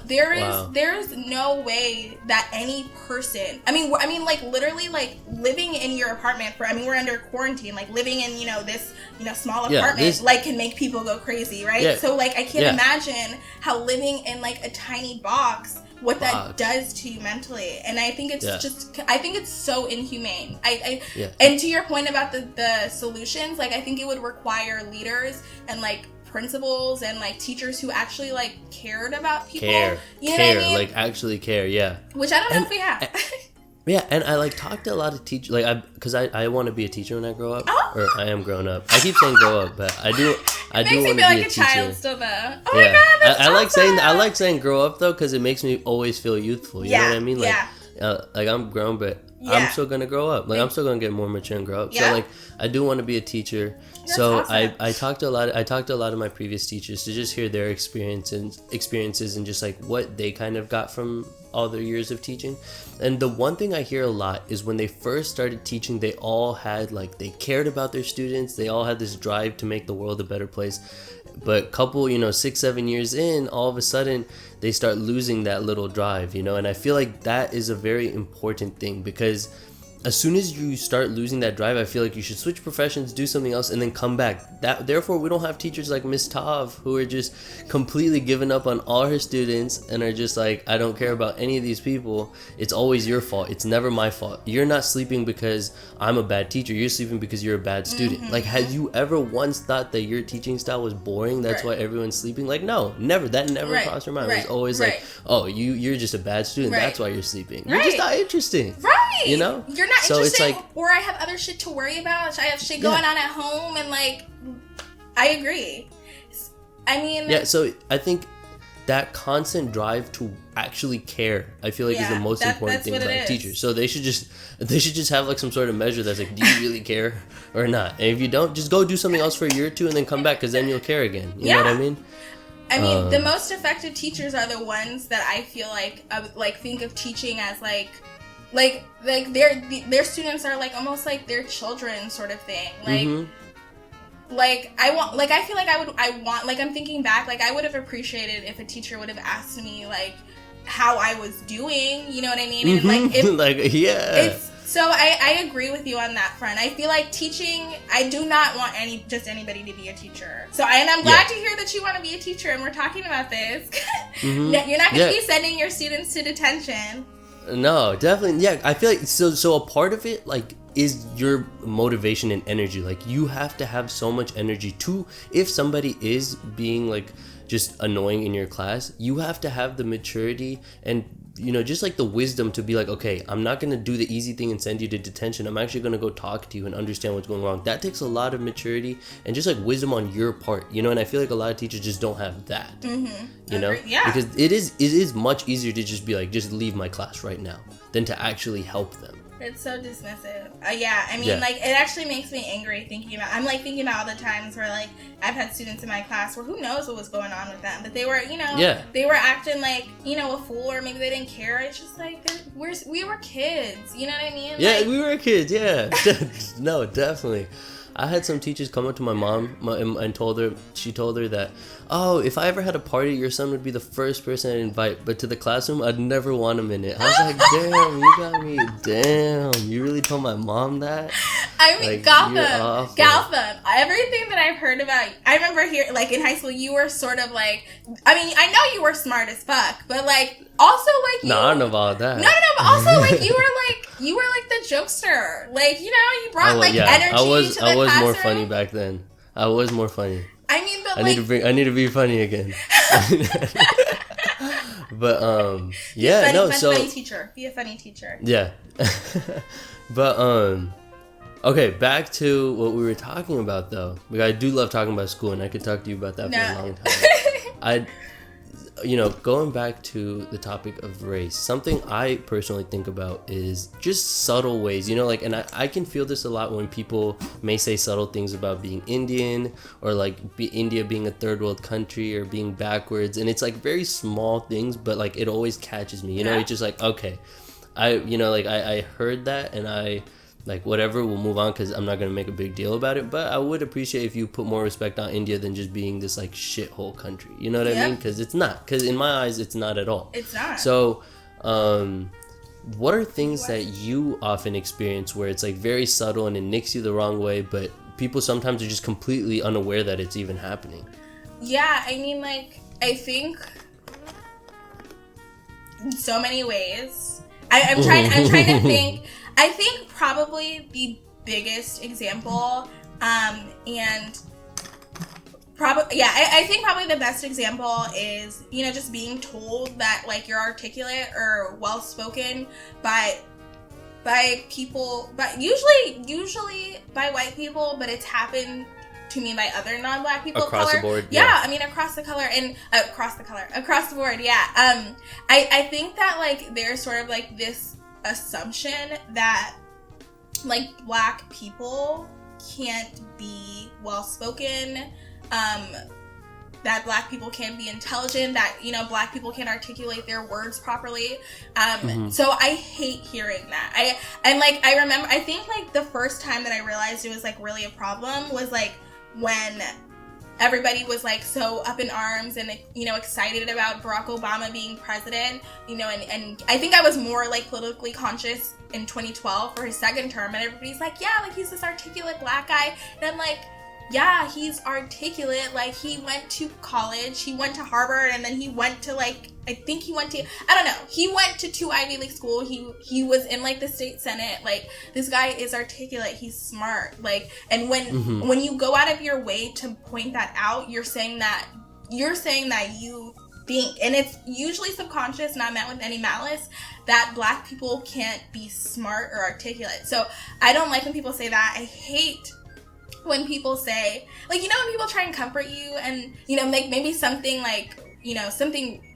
There's no way that any person, I mean, like, literally, like, living in your apartment we're under quarantine, like, living in, you know, this, you know, small apartment, like, can make people go crazy, right? Yeah. So, like, I can't imagine how living in, like, a tiny box, what that does to you mentally. And I think it's I think it's so inhumane. And to your point about the solutions, like, I think it would require leaders and, like, principals and like teachers who actually like cared about people. You know what I mean? Like actually care, yeah. Which I don't know if we have. Yeah, and I like talk to a lot of teachers, like, because I want to be a teacher when I grow up, or I am grown up. I keep saying grow up, but I do want to be a teacher. Makes me feel like a child still though. Oh my god, that's I like saying grow up though, because it makes me always feel youthful. You know what I mean? Like, like I'm grown, but I'm still gonna grow up. Like, I'm still gonna get more mature and grow up. So like, I do want to be a teacher. That's awesome. I talked to a lot of my previous teachers to just hear their experiences and just like what they kind of got from all their years of teaching. And the one thing I hear a lot is when they first started teaching, they all had like, they cared about their students. They all had this drive to make the world a better place. But couple, 6-7 years in, all of a sudden they start losing that little drive, and I feel like that is a very important thing, because as soon as you start losing that drive, I feel like you should switch professions, do something else, and then come back. Therefore, we don't have teachers like Miss Tav, who are just completely giving up on all her students and are just like, I don't care about any of these people. It's always your fault. It's never my fault. You're not sleeping because I'm a bad teacher. You're sleeping because you're a bad student. Like, had you ever once thought that your teaching style was boring? That's why everyone's sleeping? Like, no, never. That never crossed your mind. It was always like, oh, you're just a bad student. That's why you're sleeping. You're just not interesting. Right. You're not so interesting, it's like, or I have other shit to worry about. I have shit going on at home, and like, I agree. I mean, so I think that constant drive to actually care, I feel like, is the most important thing about teachers. So they should just have like some sort of measure that's like, do you really care or not? And if you don't, just go do something else for a year or two and then come back, because then you'll care again. You know what I mean? I mean, the most effective teachers are the ones that I feel like think of teaching as like their students are like almost like their children, sort of thing. Like, I feel like I'm thinking back, like, I would have appreciated if a teacher would have asked me like how I was doing, you know what I mean? And like, if, so I agree with you on that front. I feel like teaching, I do not want anybody to be a teacher. So I'm glad to hear that you want to be a teacher, and we're talking about this. You're not going to be sending your students to detention. No, definitely. Yeah, I feel like so a part of it, like, is your motivation and energy. Like, you have to have so much energy to, if somebody is being like just annoying in your class, you have to have the maturity and just like the wisdom to be like, okay, I'm not going to do the easy thing and send you to detention. I'm actually going to go talk to you and understand what's going wrong. That takes a lot of maturity and just like wisdom on your part, and I feel like a lot of teachers just don't have that, because it is much easier to just be like, just leave my class right now, than to actually help them. It's so dismissive. Yeah, I mean, like, it actually makes me angry thinking about. I'm like thinking about all the times where like I've had students in my class where who knows what was going on with them, but they were, they were acting like a fool, or maybe they didn't care. It's just like we were kids. You know what I mean? Yeah, like, we were kids. Yeah, no, definitely. I had some teachers come up to my mom and she told her that, oh, if I ever had a party, your son would be the first person I'd invite, but to the classroom, I'd never want him in it. I was like, damn, you got me. Damn, you really told my mom that? I mean, like, Goutham, everything that I've heard about, I remember here, like, in high school, you were sort of like, I mean, I know you were smart as fuck, but, like, also, like, you... No, I don't know about that. No, but also, like, you were like the jokester. Like, you brought, energy to the classroom. I was more funny back then. I was more funny. I mean, but, I need to be funny again. But, yeah, funny teacher. Be a funny teacher. Yeah. But, okay, back to what we were talking about, though. Because I do love talking about school, and I could talk to you about that for a long time. Going back to the topic of race, something I personally think about is just subtle ways, and I can feel this a lot when people may say subtle things about being Indian, or like India being a third world country, or being backwards, and it's like very small things, but like it always catches me, it's just like, okay, I heard that, and I like, whatever, we'll move on, because I'm not going to make a big deal about it, but I would appreciate if you put more respect on India than just being this, like, shithole country, you know what I mean? Because it's not, because in my eyes, it's not at all. It's not. So, what are things that you often experience where it's, like, very subtle and it nicks you the wrong way, but people sometimes are just completely unaware that it's even happening? Yeah, I mean, like, I think in so many ways, I'm trying to think. I think probably the biggest example, I think probably the best example is, just being told that, like, you're articulate or well-spoken by people, but usually by white people, but it's happened to me by other non-black people across of color. The board. Yeah, I mean, across the board, yeah. I think that, like, there's sort of, like, this assumption that, like, black people can't be well-spoken, that black people can't be intelligent, that, black people can't articulate their words properly. So I hate hearing that. I think, like, the first time that I realized it was, like, really a problem was, like, when everybody was, like, so up in arms and, excited about Barack Obama being president, and I think I was more, like, politically conscious in 2012 for his second term, and everybody's like, yeah, like, he's this articulate black guy, and I'm like, yeah, he's articulate, like, he went to college, he went to Harvard, and then he went to, like, he went to 2 Ivy League school, he was in, like, the state senate, like, this guy is articulate, he's smart, like, and when you go out of your way to point that out, you're saying that you think, and it's usually subconscious, not meant with any malice, that black people can't be smart or articulate. So I don't like when people say that. I hate when people say, like, when people try and comfort you, and, like, maybe something, like,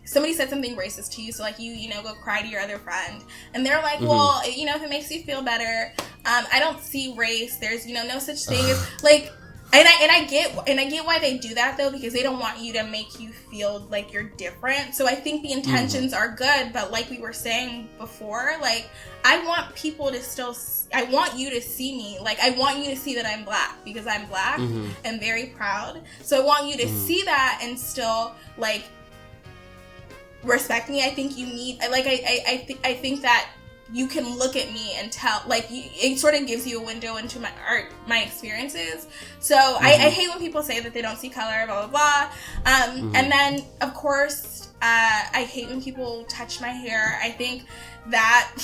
somebody said something racist to you, so, like, you go cry to your other friend, and they're like, well, if it makes you feel better, I don't see race, there's, no such thing as, like, and I get why they do that, though, because they don't want you to make you feel like you're different. So I think the intentions are good, but like we were saying before, like, I want people to I want you to see me, like, I want you to see that I'm black, because I'm black and very proud. So I want you to see that and still, like, respect me. I think you need, like, I think that you can look at me and tell, like, it sort of gives you a window into my art, my experiences. So I hate when people say that they don't see color, blah, blah, blah. And then, of course, I hate when people touch my hair. I think that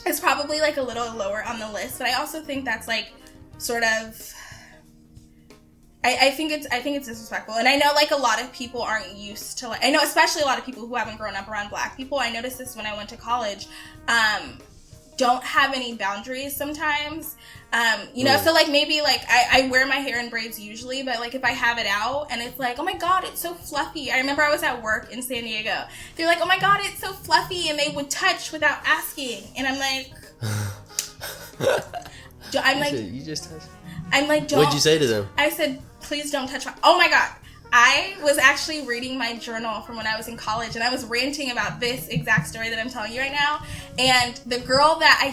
is probably, like, a little lower on the list, but I also think that's, like, sort of, I think it's disrespectful, and I know, like, a lot of people aren't used to, like, I know especially a lot of people who haven't grown up around black people. I noticed this when I went to college. Don't have any boundaries sometimes. So, like, maybe, like, I wear my hair in braids usually, but, like, if I have it out and it's like, oh my god, it's so fluffy. I remember I was at work in San Diego. They're like, oh my god, it's so fluffy, and they would touch without asking, and I'm like, I'm like, you just touched. I'm like, don't. What'd you say to them? I said, please don't touch my. Oh my God. I was actually reading my journal from when I was in college, and I was ranting about this exact story that I'm telling you right now. And the girl that I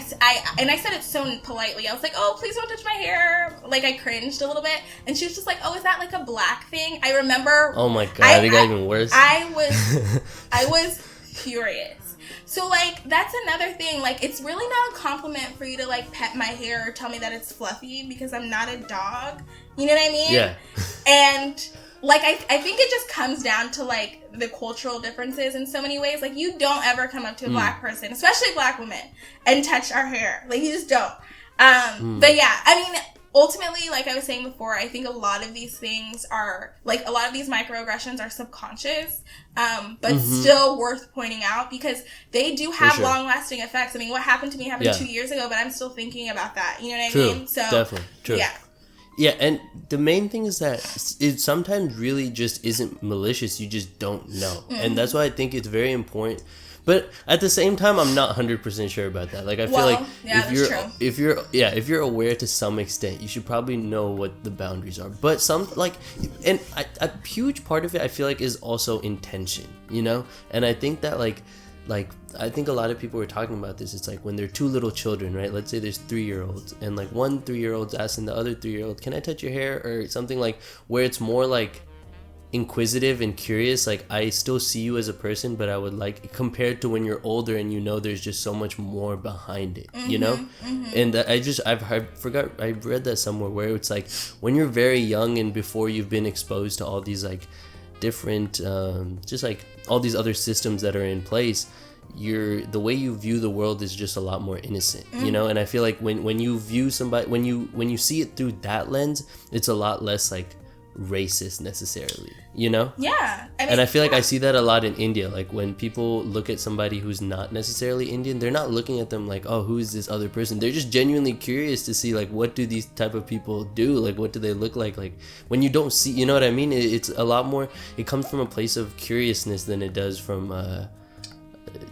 said it so politely. I was like, oh, please don't touch my hair. Like, I cringed a little bit. And she was just like, oh, is that like a black thing? I remember. Oh my God, it got even worse. I was furious. So, like, that's another thing. Like, it's really not a compliment for you to, like, pet my hair or tell me that it's fluffy because I'm not a dog. You know what I mean? Yeah. And, like, I think it just comes down to, like, the cultural differences in so many ways. Like, you don't ever come up to a black person, especially a black woman, and touch our hair. Like, you just don't. But, yeah, I mean, ultimately, like I was saying before, I think a lot of these things are, like, a lot of these microaggressions are subconscious, but still worth pointing out because they do have long-lasting effects. I mean, what happened to me happened 2 years ago, but I'm still thinking about that. You know what I mean? So, definitely. True. Yeah. Yeah, and the main thing is that it sometimes really just isn't malicious. You just don't know. And that's why I think it's very important. But at the same time, I'm not 100% sure about that. Like, I feel like if you're aware to some extent, you should probably know what the boundaries are. But a huge part of it, I feel like, is also intention, you know? And I think that, like I think a lot of people were talking about this. It's like when they're two little children, right? Let's say there's 3-year-olds, and like one 3-year-old's asking the other 3-year-old, "Can I touch your hair?" or something, like where it's more like inquisitive and curious. Like, I still see you as a person, but I would like, compared to when you're older and you know there's just so much more behind it, you know? And I read that somewhere where it's like when you're very young and before you've been exposed to all these like different just like all these other systems that are in place, the way you view the world is just a lot more innocent, you know? And I feel like when you view somebody, when you see it through that lens, it's a lot less like racist necessarily, you know? Yeah. I feel like I see that a lot in India. Like, when people look at somebody who's not necessarily Indian, they're not looking at them like, oh, who is this other person? They're just genuinely curious to see, like, what do these type of people do? Like, what do they look like? Like, when you don't see, you know what I mean? It's a lot more, it comes from a place of curiousness than it does from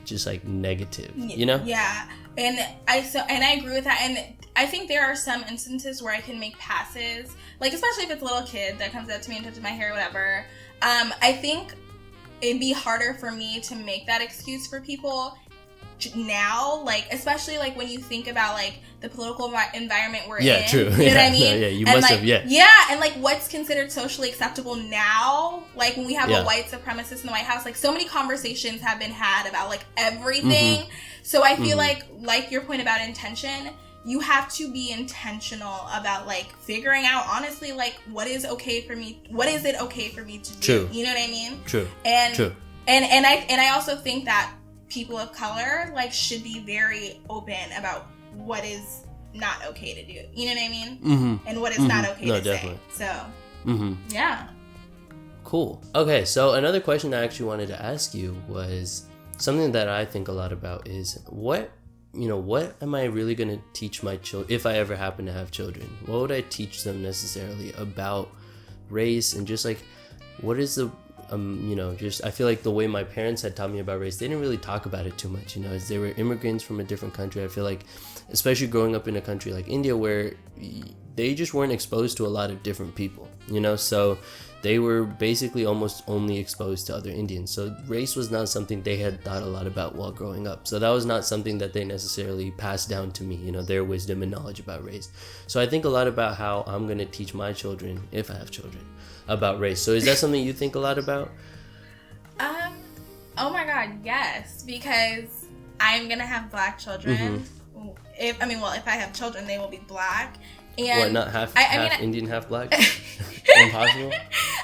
just like negative, you know? Yeah. And I agree with that. And I think there are some instances where I can make passes, like, especially if it's a little kid that comes up to me and touches my hair or whatever. I think it'd be harder for me to make that excuse for people now, like, especially like when you think about like the political environment we're in. Yeah, true. You know what I mean? No, yeah, you and must like, have, and like what's considered socially acceptable now, like when we have a white supremacist in the White House, like so many conversations have been had about like everything. So I feel like your point about intention, you have to be intentional about like figuring out honestly like what is okay for me, what is it okay for me to do? True. You know what I mean? True. And I also think that people of color like should be very open about what is not okay to do. You know what I mean? And what is not okay to definitely. say. So yeah. Cool. Okay, so another question I actually wanted to ask you was something that I think a lot about is what am I really going to teach my children if I ever happen to have children? What would I teach them necessarily about race and just like what is the just I feel like the way my parents had taught me about race, they didn't really talk about it too much, as they were immigrants from a different country. I feel like, especially growing up in a country like India where they just weren't exposed to a lot of different people, so they were basically almost only exposed to other Indians. So race was not something they had thought a lot about while growing up. So that was not something that they necessarily passed down to me, their wisdom and knowledge about race. So I think a lot about how I'm going to teach my children, if I have children, about race. So is that something you think a lot about? Oh my God, yes, because I'm going to have black children. If I have children, they will be black. And what, not half Indian, half black? Impossible?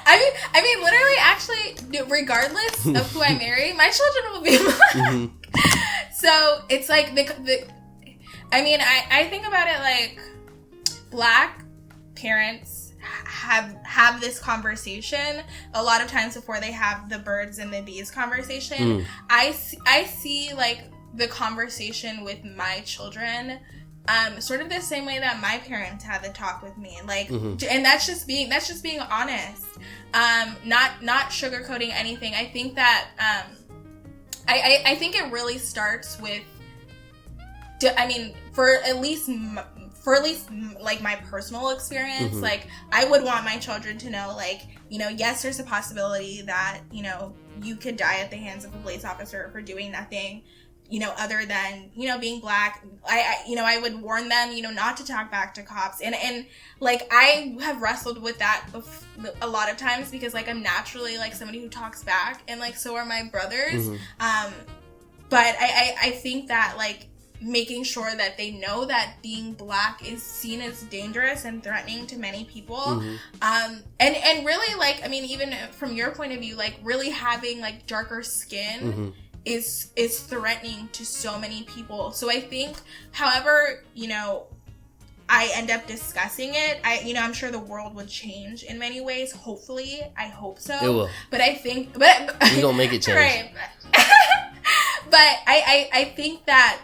I mean, literally, actually, regardless of who I marry, my children will be black. So it's like I think about it like black parents have this conversation a lot of times before they have the birds and the bees conversation. I see like the conversation with my children sort of the same way that my parents had the talk with me, like, and that's just being honest, not sugarcoating anything. I think that I think it really starts with I mean, for at least like my personal experience, like I would want my children to know, like, you know, yes, there's a possibility that, you know, you could die at the hands of a police officer for doing nothing, you know, other than, you know, being Black. I would warn them, you know, not to talk back to cops. And like, I have wrestled with that a lot of times because, like, I'm naturally, like, somebody who talks back, and, like, so are my brothers. But I think that, like, making sure that they know that being Black is seen as dangerous and threatening to many people. And really, like, I mean, even from your point of view, like, really having, like, darker skin is threatening to so many people. So I think, however, you know, I end up discussing it, I'm sure the world would change in many ways. Hopefully. I hope so. It will. But I think... We're gonna make it change. Right. But I think that,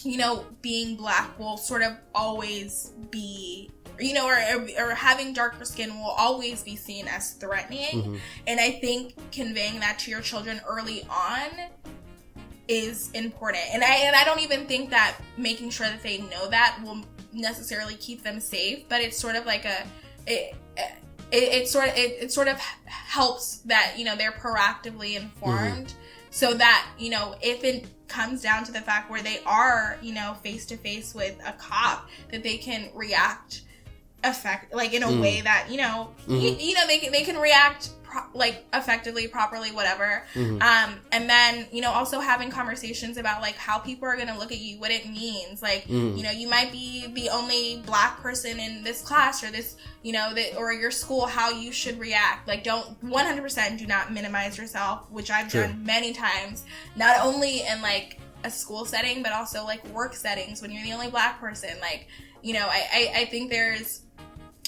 you know, being Black will sort of always be, you know, or having darker skin will always be seen as threatening. And I think conveying that to your children early on is important. And I don't even think that making sure that they know that will necessarily keep them safe, but it's sort of like it sort of helps that, you know, they're proactively informed. So that, you know, if it comes down to the fact where they are, you know, face to face with a cop, that they can react in a way that, you know, you know, they can react effectively, properly, whatever. And then, you know, also having conversations about, like, how people are going to look at you, what it means. Like, you know, you might be the only Black person in this class or this, you know, or your school, how you should react. Like, don't 100% do not minimize yourself, which I've done many times, not only in, like, a school setting, but also, like, work settings when you're the only Black person. Like, you know, I think there's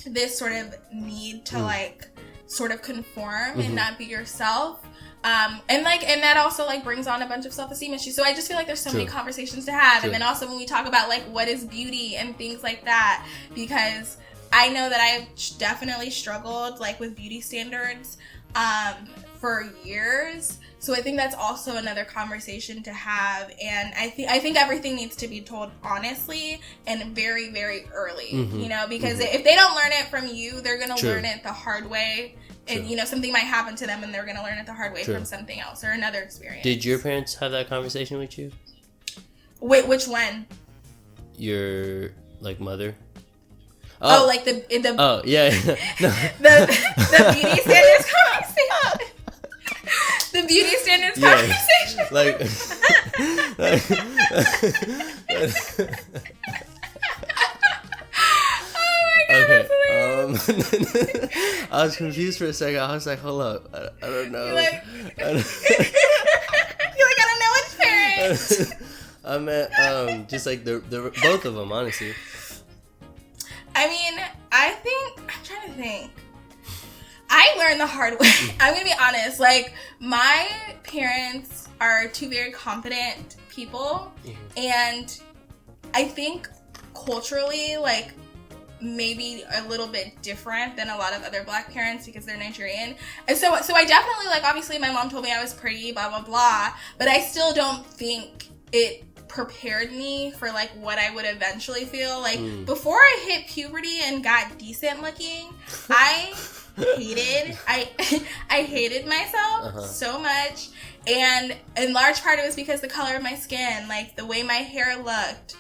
this sort of need to, like, sort of conform and not be yourself. And that also, like, brings on a bunch of self-esteem issues. So I just feel like there's so many conversations to have. And then also when we talk about, like, what is beauty and things like that, because I know that I've definitely struggled, like, with beauty standards for years. So I think that's also another conversation to have. And I think everything needs to be told honestly and very, very early, you know, because if they don't learn it from you, they're going to learn it the hard way. And, you know, something might happen to them and they're going to learn it the hard way from something else or another experience. Did your parents have that conversation with you? Wait, which one? Your, like, mother? Oh, like the oh, yeah. No. the beauty standards conversation. The beauty standards conversation. Like okay. I was confused for a second. I was like, hold up. I don't know. You're like, I don't know which parents. I meant just like the both of them, honestly. I mean, I'm trying to think. I learned the hard way. I'm going to be honest. Like, my parents are two very confident people. And I think culturally, like, maybe a little bit different than a lot of other Black parents because they're Nigerian. And so I definitely, like, obviously my mom told me I was pretty, blah, blah, blah. But I still don't think it prepared me for, like, what I would eventually feel. Like, before I hit puberty and got decent looking, I hated myself so much. And in large part it was because the color of my skin, like, the way my hair looked,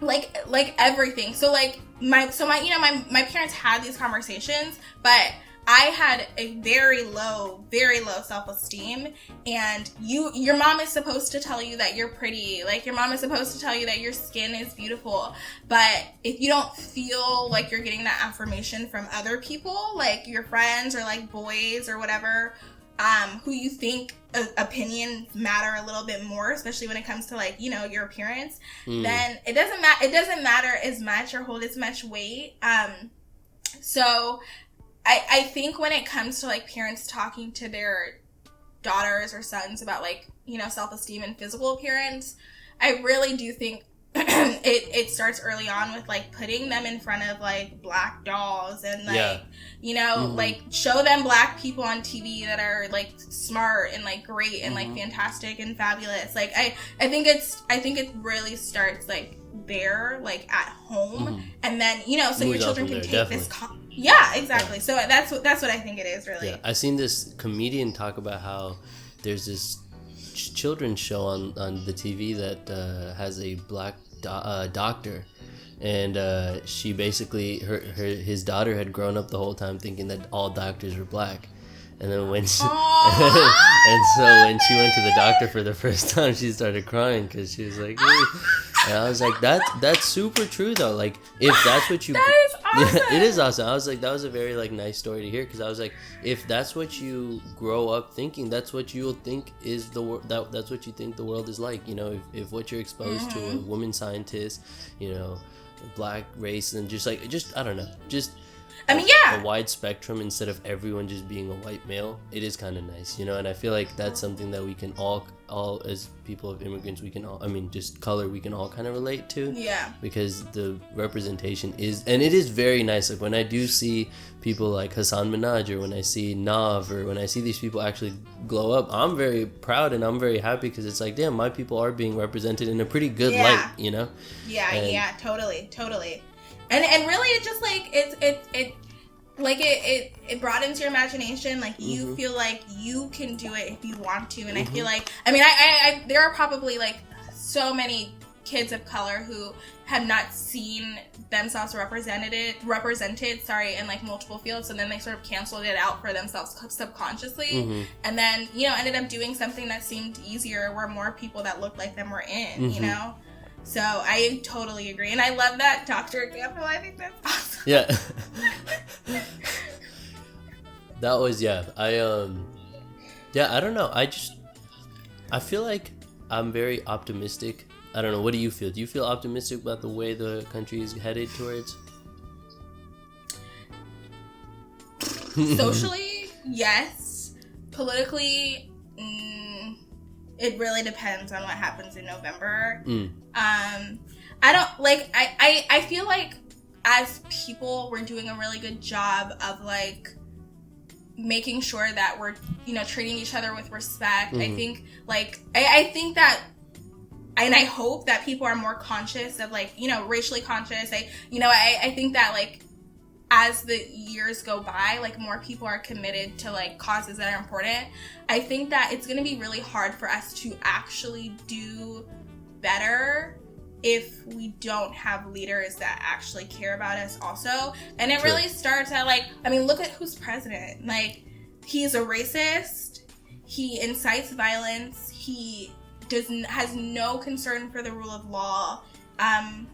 like everything. So, like, my parents had these conversations, but I had a very low self-esteem, and your mom is supposed to tell you that you're pretty, like, your mom is supposed to tell you that your skin is beautiful, but if you don't feel like you're getting that affirmation from other people, like your friends or, like, boys or whatever, who you think opinions matter a little bit more, especially when it comes to, like, you know, your appearance, then it doesn't matter as much or hold as much weight. So I think when it comes to, like, parents talking to their daughters or sons about, like, you know, self-esteem and physical appearance, I really do think it starts early on with like putting them in front of like black dolls and like you know like show them black people on TV that are like smart and like great and like fantastic and fabulous. Like I think it really starts like there, like at home, and then you know so your children can take this. Yeah, exactly. So that's what I think it is really. Yeah, I seen this comedian talk about how there's this children's show on the TV that has a black doctor, and she basically his daughter had grown up the whole time thinking that all doctors were black, and then when she, and so when she went to the doctor for the first time, she started crying because she was like, and I was like, that's super true though. Like if that's what you, that is awesome. Yeah, it is awesome. I was like, that was a very like nice story to hear, because I was like, if that's what you grow up thinking, that's what you'll think is the world. That's what you think the world is like. You know, if what you're exposed to, a woman scientist, you know, black race, and just I don't know, just. I mean, a wide spectrum instead of everyone just being a white male. It is kind of nice, you know, and I feel like that's something that we can all as people of immigrants, we can all, I mean, just color, we can all kind of relate to. Yeah. Because the representation is, and it is very nice. Like when I do see people like Hassan Minaj, or when I see Nav, or when I see these people actually glow up, I'm very proud and I'm very happy, because it's like, damn, my people are being represented in a pretty good light, you know? Yeah, totally. And really, it just like it broadens your imagination. Like you feel like you can do it if you want to. And I feel like, I mean, I there are probably like so many kids of color who have not seen themselves represented in like multiple fields, and then they sort of canceled it out for themselves subconsciously, and then you know ended up doing something that seemed easier, where more people that looked like them were in, you know. So I totally agree, and I love that doctor example. I think that's awesome. Yeah. That was I don't know. I feel like I'm very optimistic. I don't know. What do you feel? Do you feel optimistic about the way the country is headed towards? Socially, yes. Politically, it really depends on what happens in November. I don't like. I feel like as people, we're doing a really good job of like making sure that we're, you know, treating each other with respect. I think like I think that, and I hope that people are more conscious of like, you know, racially conscious. I think that like as the years go by, like more people are committed to like causes that are important. I think that it's going to be really hard for us to actually do better if we don't have leaders that actually care about us also. And it really starts at like, I mean, look at who's president. Like, he's a racist. He incites violence. He has no concern for the rule of law. And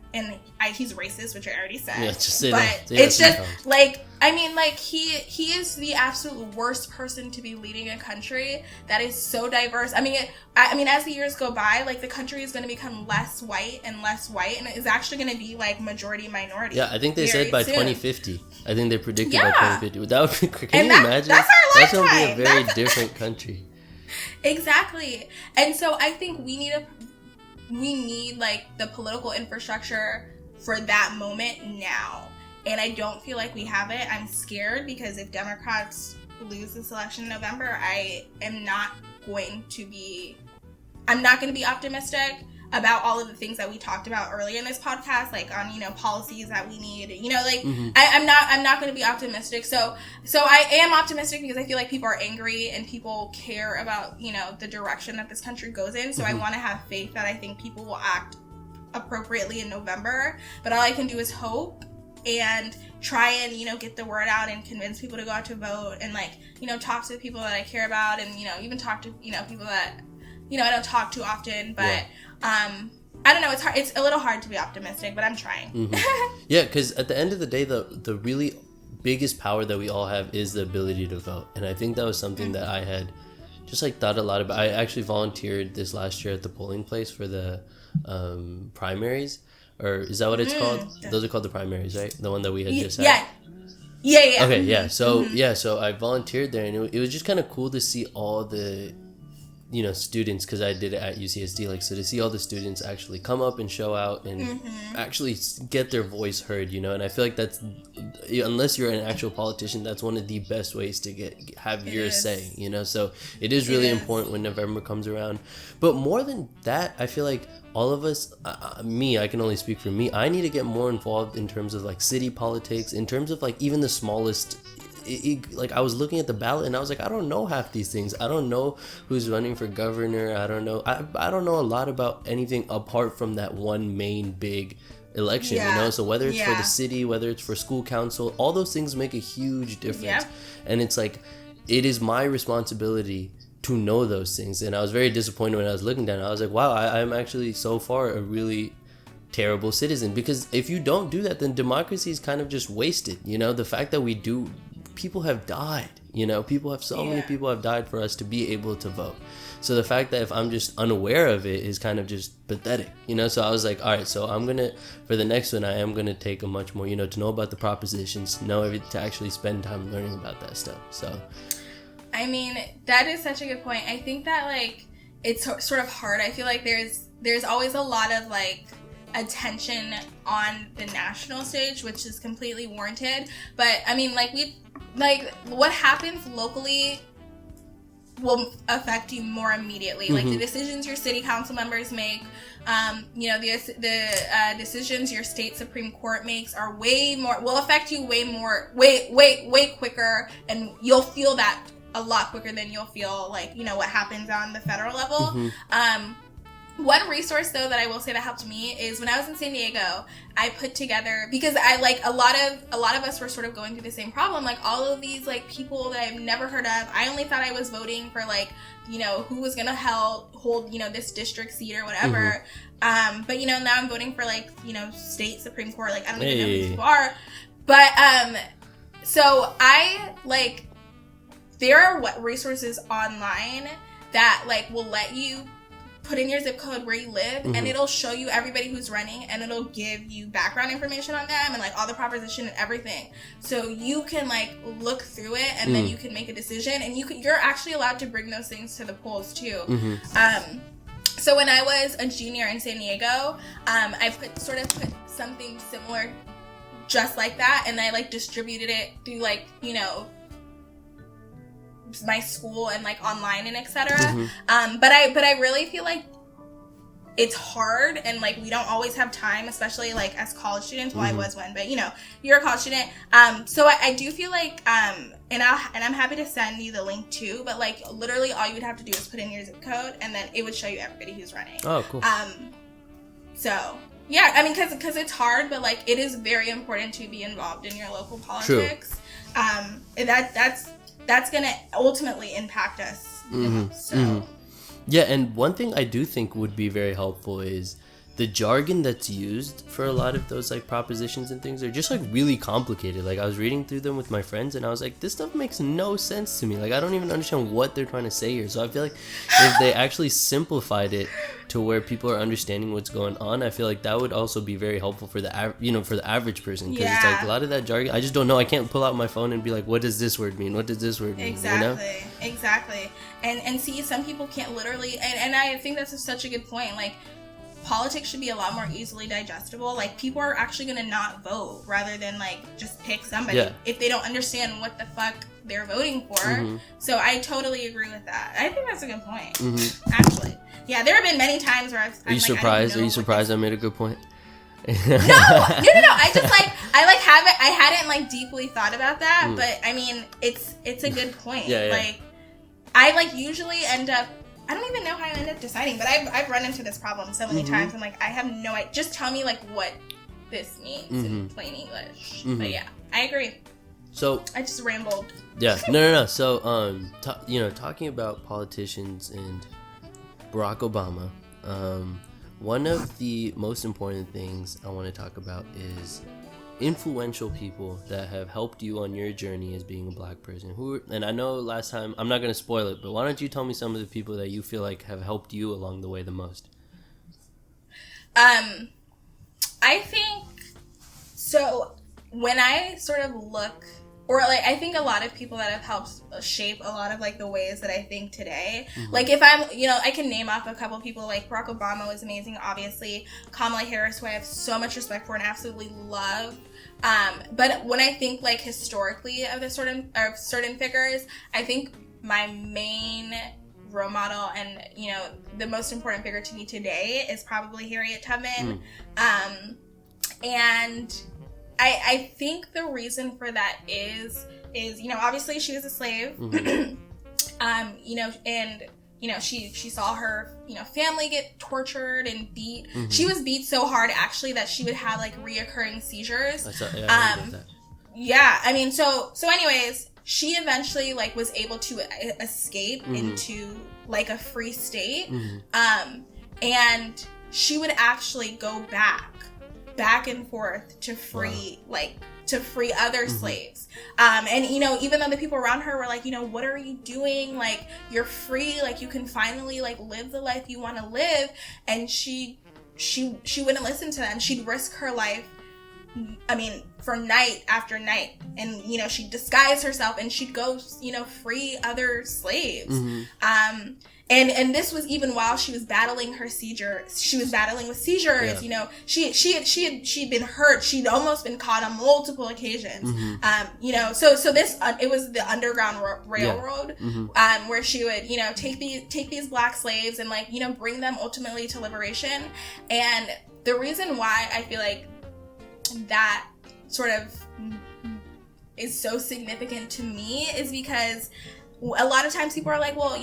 he's racist, which I already said. Yeah, just say that. It's just like, I mean, like he is the absolute worst person to be leading a country that is so diverse. I mean, as the years go by, like the country is going to become less white, and it is actually going to be like majority minority. Yeah, I think they said by 2050. I think they predicted by 2050. That would be, can you imagine? That's our lifetime. That's going to be a very different country. Exactly, and so I think we need like the political infrastructure for that moment now. And I don't feel like we have it. I'm scared because if Democrats lose this election in November, I'm not going to be optimistic about all of the things that we talked about earlier in this podcast, like on, you know, policies that we need, you know, like I'm not going to be optimistic. So I am optimistic because I feel like people are angry and people care about, you know, the direction that this country goes in. So I want to have faith that I think people will act appropriately in November. But all I can do is hope and try and, you know, get the word out and convince people to go out to vote, and like, you know, talk to the people that I care about, and, you know, even talk to, you know, people that, you know, I don't talk to often, but I don't know, it's hard. It's a little hard to be optimistic, but I'm trying. Yeah, because at the end of the day, the really biggest power that we all have is the ability to vote. And I think that was something that I had just like thought a lot about. I actually volunteered this last year at the polling place for the primaries, or is that what it's called? Those are called the primaries, right? The one that we had just had. Yeah. Okay, yeah. So so I volunteered there, and it was just kind of cool to see all the students, because I did it at UCSD, like, so to see all the students actually come up and show out and actually get their voice heard, and I feel like that's, unless you're an actual politician, that's one of the best ways to have your say, so it is really important when November comes around. But more than that, I feel like all of us, I can only speak for me, I need to get more involved in terms of like city politics, in terms of like even the smallest. Like, I was looking at the ballot and I was like, I don't know half these things. I don't know who's running for governor. I don't know. I don't know a lot about anything apart from that one main big election, so whether it's for the city, whether it's for school council, all those things make a huge difference. And it's like, it is my responsibility to know those things. And I was very disappointed when I was looking down. I was like, wow, I'm actually so far a really terrible citizen, because if you don't do that, then democracy is kind of just wasted. The fact that we do, people have died, many people have died for us to be able to vote. So the fact that if I'm just unaware of it is kind of just pathetic, so I was like, all right, so for the next one, I am gonna take a much more, to know about the propositions, to actually spend time learning about that stuff. So I mean, that is such a good point. I think that like it's sort of hard. I feel like there's always a lot of like attention on the national stage, which is completely warranted, but I mean, like what happens locally will affect you more immediately. Like the decisions your city council members make, the decisions your state Supreme Court makes are will affect you way quicker, and you'll feel that a lot quicker than you'll feel like what happens on the federal level. One resource, though, that I will say that helped me is when I was in San Diego, I put together, because I like a lot of us were sort of going through the same problem, like all of these like people that I've never heard of. I only thought I was voting for like who was gonna hold this district seat or whatever. But now I'm voting for like state Supreme Court. Like I don't even know who these people are. But so I like there are resources online that like will let you put in your zip code where you live, and it'll show you everybody who's running, and it'll give you background information on them and like all the proposition and everything, so you can like look through it, and then you can make a decision, and you're actually allowed to bring those things to the polls too. So when I was a junior in San Diego, I put something similar just like that, and I like distributed it through like my school and like online and etc. But I really feel like it's hard, and like we don't always have time, especially like as college students. Well, I was one, but you're a college student. So I do feel like and I'm happy to send you the link too, but like literally all you would have to do is put in your zip code, and then it would show you everybody who's running. Oh, cool. So yeah, I mean, because it's hard, but like it is very important to be involved in your local politics. True. That's going to ultimately impact us. Yeah, and one thing I do think would be very helpful is the jargon that's used for a lot of those like propositions and things are just like really complicated. Like I was reading through them with my friends, and I was like, this stuff makes no sense to me. Like I don't even understand what they're trying to say here. So I feel like if they actually simplified it to where people are understanding what's going on, I feel like that would also be very helpful for the for the average person, because it's like a lot of that jargon I just don't know. I can't pull out my phone and be like, what does this word mean? What does this word mean? Exactly. And see, some people can't literally, and I think that's such a good point. Like politics should be a lot more easily digestible. Like people are actually going to not vote rather than like just pick somebody if they don't understand what the fuck they're voting for. So I totally agree with that. I think that's a good point. Actually, yeah, there have been many times where Are you surprised? Are you surprised I made a good point? No. I hadn't like deeply thought about that, but I mean, it's a good point. Like I like usually end up, I don't even know how I end up deciding, but I've run into this problem so many times. I'm like, I have no idea. Just tell me like what this means in plain English. But yeah, I agree. So I just rambled. Yeah, no. So talking about politicians and Barack Obama, one of the most important things I want to talk about is influential people that have helped you on your journey as being a black person. And I know last time, I'm not going to spoil it, but why don't you tell me some of the people that you feel like have helped you along the way the most? I think so. When I sort of look or like I think a lot of people that have helped shape a lot of like the ways that I think today. Like if I'm, I can name off a couple people. Like Barack Obama was amazing, obviously. Kamala Harris, who I have so much respect for and absolutely love. But when I think like historically of the certain figures, I think my main role model and the most important figure to me today is probably Harriet Tubman. And I think the reason for that is obviously she was a slave. And she saw her family get tortured and beat. She was beat so hard actually that she would have like reoccurring seizures. I mean, so anyways, she eventually like was able to escape into like a free state. And she would actually go back and forth to free other slaves. And even though the people around her were like, what are you doing? Like, you're free, like you can finally like live the life you want to live. And she wouldn't listen to them. She'd risk her life, I mean, for night after night. And she'd disguise herself and she'd go free other slaves. And this was even while she was battling her seizure. She was battling with seizures. She'd been hurt. She'd almost been caught on multiple occasions. So this it was the Underground Railroad, where she would take these black slaves and like bring them ultimately to liberation. And the reason why I feel like that sort of is so significant to me is because a lot of times people are like, well,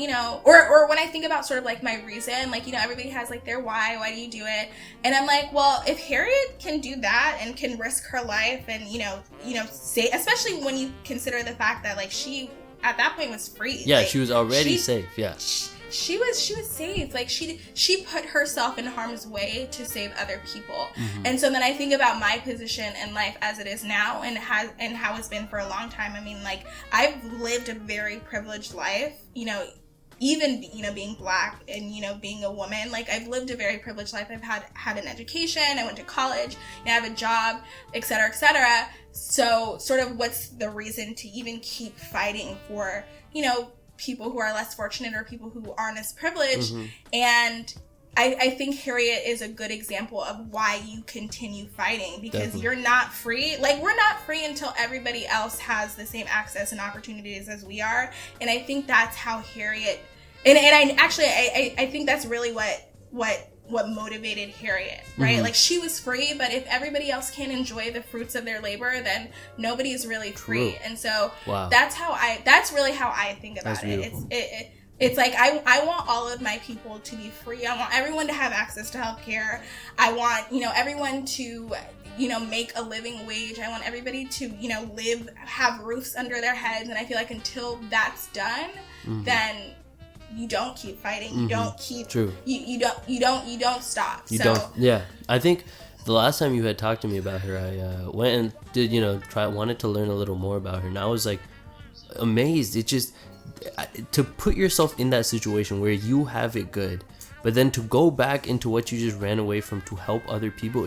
or when I think about sort of like my reason, like, everybody has like their why do you do it? And I'm like, well, if Harriet can do that and can risk her life and, say, especially when you consider the fact that like she at that point was free. Yeah, like, she was already safe. Yeah. She was safe. Like she put herself in harm's way to save other people. And so then I think about my position in life as it is now and how it's been for a long time. I mean, like I've lived a very privileged life, even being black and being a woman. Like I've lived a very privileged life. I've had an education, I went to college, I have a job, etc., etc. So sort of what's the reason to even keep fighting for people who are less fortunate or people who aren't as privileged? And I think Harriet is a good example of why you continue fighting, because you're not free. Like, we're not free until everybody else has the same access and opportunities as we are. And I think that's how Harriet, and I think that's really what motivated Harriet, right? Like, she was free, but if everybody else can't enjoy the fruits of their labor, then nobody is really free. And so that's really how I think about it. It's like I want all of my people to be free. I want everyone to have access to healthcare. I want everyone to make a living wage. I want everybody to have roofs under their heads. And I feel like until that's done, then you don't keep fighting. You don't keep you don't stop. Yeah, I think the last time you had talked to me about her, I went and did wanted to learn a little more about her, and I was like amazed. It just to put yourself in that situation where you have it good, but then to go back into what you just ran away from to help other people,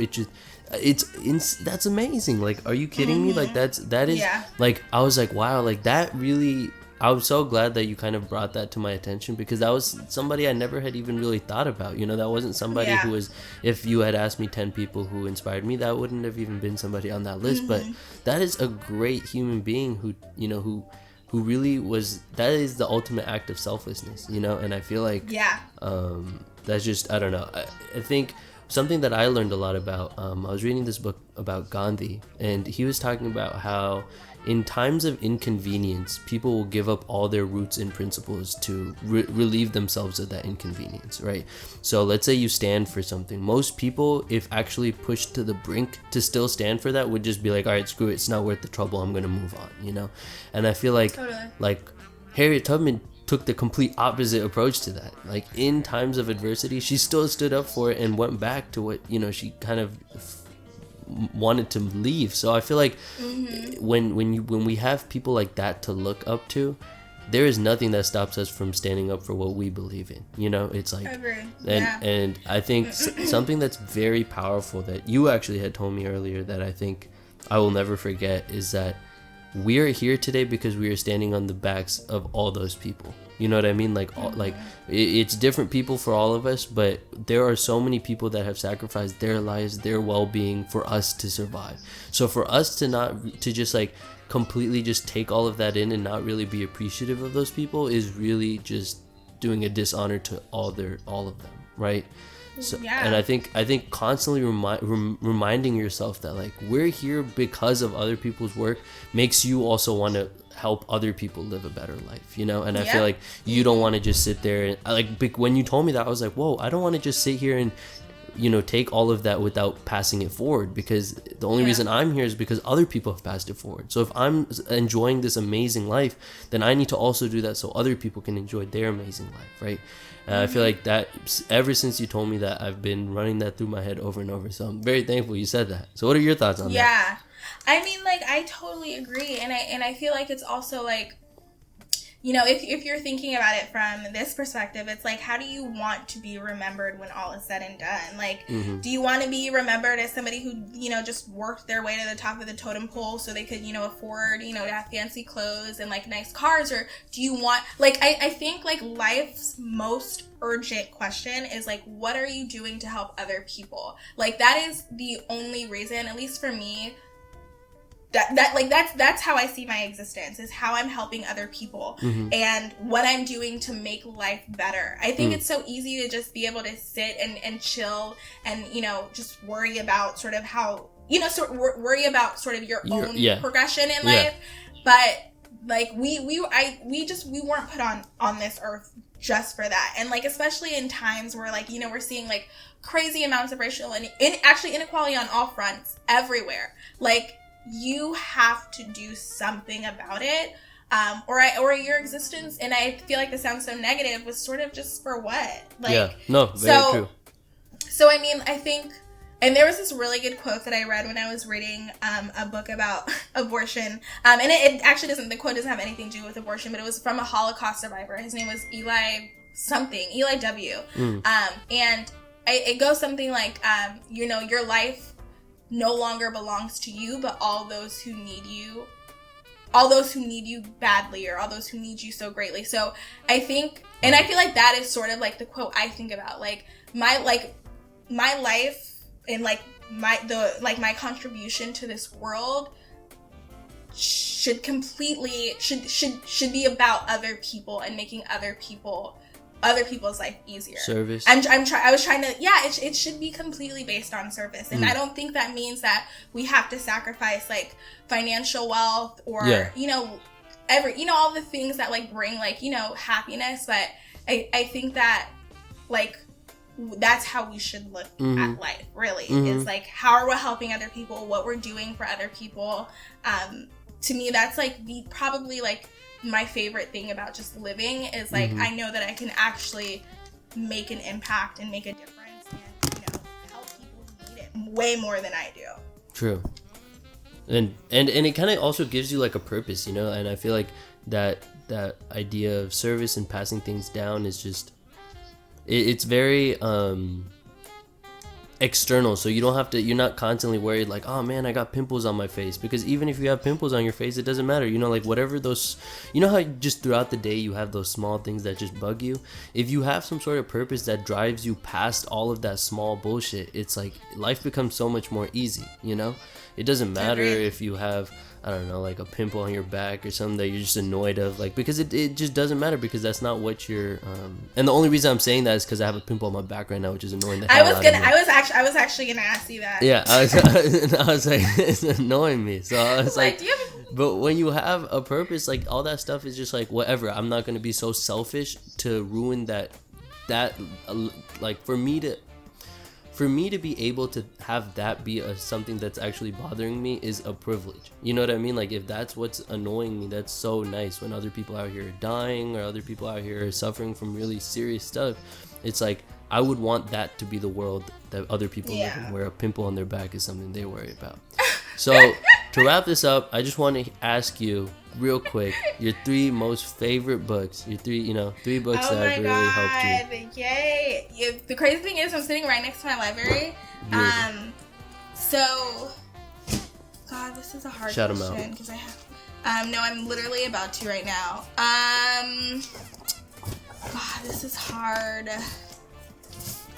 that's amazing. Like, are you kidding me? Like, that is like, I was like, wow, like that really, I was so glad that you kind of brought that to my attention, because that was somebody I never had even really thought about. That wasn't somebody who was, if you had asked me 10 people who inspired me, that wouldn't have even been somebody on that list. But that is a great human being who really was, that is the ultimate act of selflessness, and I feel like that's just, I don't know, I think something that I learned a lot about, I was reading this book about Gandhi, and he was talking about how in times of inconvenience, people will give up all their roots and principles to relieve themselves of that inconvenience, right? So let's say you stand for something. Most people, if actually pushed to the brink to still stand for that, would just be like, all right, screw it, it's not worth the trouble, I'm gonna move on, And I feel like like Harriet Tubman took the complete opposite approach to that. Like, in times of adversity, she still stood up for it and went back to what she kind of wanted to leave. So I feel like when we have people like that to look up to, there is nothing that stops us from standing up for what we believe in. It's like, and I think something that's very powerful that you actually had told me earlier that I think I will never forget is that we are here today because we are standing on the backs of all those people. You know what I mean? Like, it's different people for all of us, but there are so many people that have sacrificed their lives, their well-being for us to survive. So for us to just like completely just take all of that in and not really be appreciative of those people is really just doing a dishonor to all of them, right? So, yeah. And I think constantly reminding yourself that like we're here because of other people's work makes you also want to help other people live a better life, you know? And I feel like you don't want to just sit there and like when you told me that, I was like, whoa, I don't want to just sit here and, you know, take all of that without passing it forward, because the only reason I'm here is because other people have passed it forward. So if I'm enjoying this amazing life, then I need to also do that so other people can enjoy their amazing life, right? And I feel like that ever since you told me that, I've been running that through my head over and over. So I'm very thankful you said that. So what are your thoughts on that? Yeah. I mean, like, I totally agree. And I feel like it's also like, you know, if you're thinking about it from this perspective, it's like, how do you want to be remembered when all is said and done? Like, do you want to be remembered as somebody who, you know, just worked their way to the top of the totem pole so they could, you know, afford, you know, to have fancy clothes and, like, nice cars? Or do you want, like, I think, like, life's most urgent question is, like, what are you doing to help other people? Like, that is the only reason, at least for me, that's how I see my existence, is how I'm helping other people and what I'm doing to make life better. I think it's so easy to just be able to sit and chill and, you know, just worry about sort of how, you know, worry about sort of your own progression in life. But like we weren't put on this earth just for that. And like, especially in times where, like, you know, we're seeing like crazy amounts of racial and actually inequality on all fronts everywhere. Like, you have to do something about it, or your existence. And I feel like this sounds so negative, was sort of just for what? Like, very true. So I mean, I think, and there was this really good quote that I read when I was reading a book about abortion, and it actually the quote doesn't have anything to do with abortion, but it was from a Holocaust survivor. His name was Eli W. And it goes something like, you know, your life no longer belongs to you, but all those who need you badly, or all those who need you so greatly. So I think, and I feel like that is sort of like the quote I think about, like my life and like my contribution to this world should be about other people and making other people's life easier. Service. I was trying to, it should be completely based on service. And I don't think that means that we have to sacrifice like financial wealth or, you know, all the things that like bring like, you know, happiness. But I think that like, that's how we should look at life, really. Is like, how are we helping other people, what we're doing for other people. To me, that's like probably like my favorite thing about just living is like, I know that I can actually make an impact and make a difference and, you know, help people who need it way more than I do. True. And it kind of also gives you like a purpose, you know? And I feel like that idea of service and passing things down is just, it's very external, so you're not constantly worried like, oh man, I got pimples on my face, because even if you have pimples on your face, it doesn't matter, you know, like whatever those, you know how just throughout the day you have those small things that just bug you. If you have some sort of purpose that drives you past all of that small bullshit, it's like life becomes so much more easy, you know? It doesn't matter if you have, I don't know, like a pimple on your back or something that you're just annoyed of, like, because it just doesn't matter, because that's not what you're, and the only reason I'm saying that is because I have a pimple on my back right now, which is annoying the hell out of me. I was actually gonna ask you that. Yeah, I was like, it's annoying me. So I was like, but when you have a purpose, like all that stuff is just like, whatever, I'm not gonna be so selfish to ruin that, like for me to be able to have that be something that's actually bothering me is a privilege. You know what I mean? Like, if that's what's annoying me, that's so nice. When other people out here are dying, or other people out here are suffering from really serious stuff, it's like, I would want that to be the world that other people live in, where a pimple on their back is something they worry about. So, to wrap this up, I just want to ask you real quick, your 3 most favorite books, your 3 books that have really helped you. Yay! The crazy thing is, I'm sitting right next to my library. So, God, this is a hard question because I have. No, I'm literally about to right now. God, this is hard.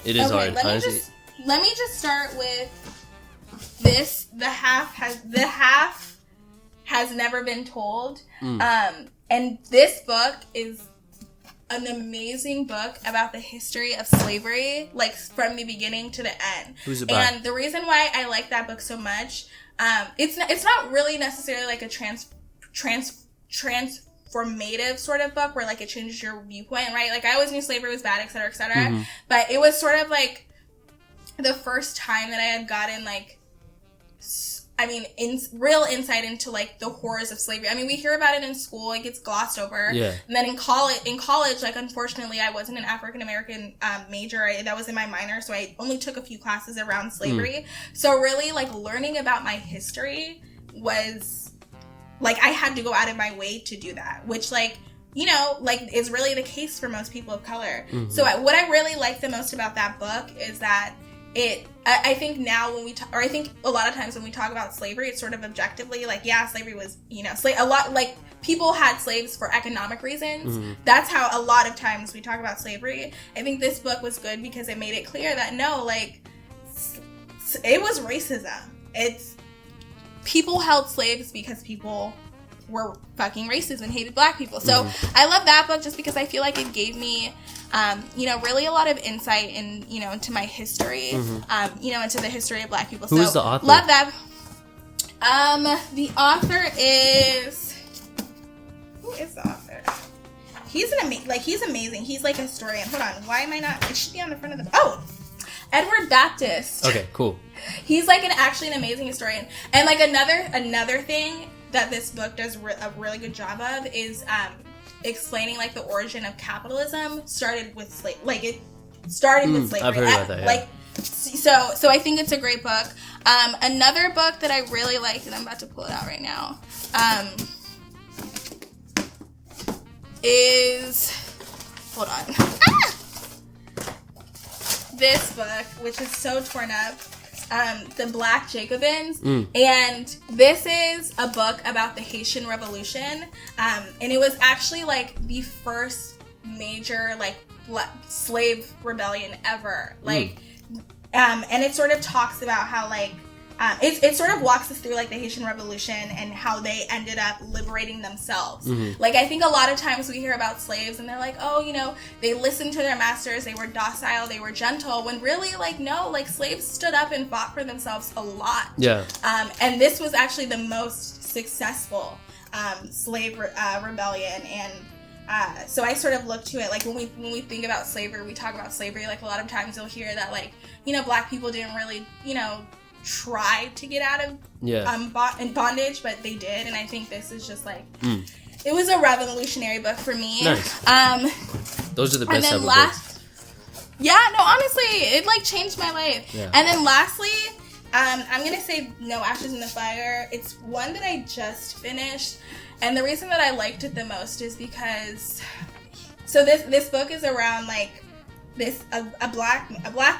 It is hard, honestly. Let me just start with this. The half has never been told. And this book is an amazing book about the history of slavery, like from the beginning to the end. Who's it by? And the reason why I like that book so much, it's not really necessarily like a transformative sort of book where like it changes your viewpoint, right? Like I always knew slavery was bad, et cetera, et cetera. But it was sort of like the first time that I had gotten like, real insight into like the horrors of slavery. I mean, we hear about it in school; it gets glossed over. Yeah. And then in college, like unfortunately, I wasn't an African American major. That was in my minor, so I only took a few classes around slavery. So really, like learning about my history was like I had to go out of my way to do that, which like. You know, like is really the case for most people of color. So what I really like the most about that book is that I think now when we talk, or I think a lot of times when we talk about slavery, it's sort of objectively like, yeah, slavery was, you know, a lot, like people had slaves for economic reasons. That's how a lot of times we talk about slavery. I think this book was good because it made it clear that no, like it was racism. It's people held slaves because people were fucking racist and hated black people. So I love that book just because I feel like it gave me you know, really a lot of insight in, you know, into my history, you know, into the history of black people. Who is the author? Love that. The author is, who is the author? He's he's amazing. He's like a historian. Hold on. Why am I not, it should be on the front of the, Edward Baptist. Okay, cool. He's like actually an amazing historian. And like another thing that this book does a really good job of is, explaining like the origin of capitalism started with slavery. It started with slavery. I've heard about that. Yeah. Like, so I think it's a great book. Another book that I really liked, and I'm about to pull it out right now, is hold on. This book, which is so torn up. The Black Jacobins, and this is a book about the Haitian Revolution, and it was actually like the first major like slave rebellion ever, and it sort of talks about how like it sort of walks us through like the Haitian Revolution and how they ended up liberating themselves. Like I think a lot of times we hear about slaves and they're like, oh, you know, they listened to their masters, they were docile, they were gentle, when really like no, like slaves stood up and fought for themselves a lot. Yeah. And this was actually the most successful slave rebellion, and so I sort of look to it like when we think about slavery, we talk about slavery, like a lot of times you'll hear that like, you know, black people didn't really, you know, tried to get out of in bondage, but they did, and I think this is just like it was a revolutionary book for me. Nice. Those are the best type of books. Yeah, no, honestly, it like changed my life. Yeah. And then lastly, I'm gonna say No Ashes in the Fire. It's one that I just finished, and the reason that I liked it the most is because this book is around like a black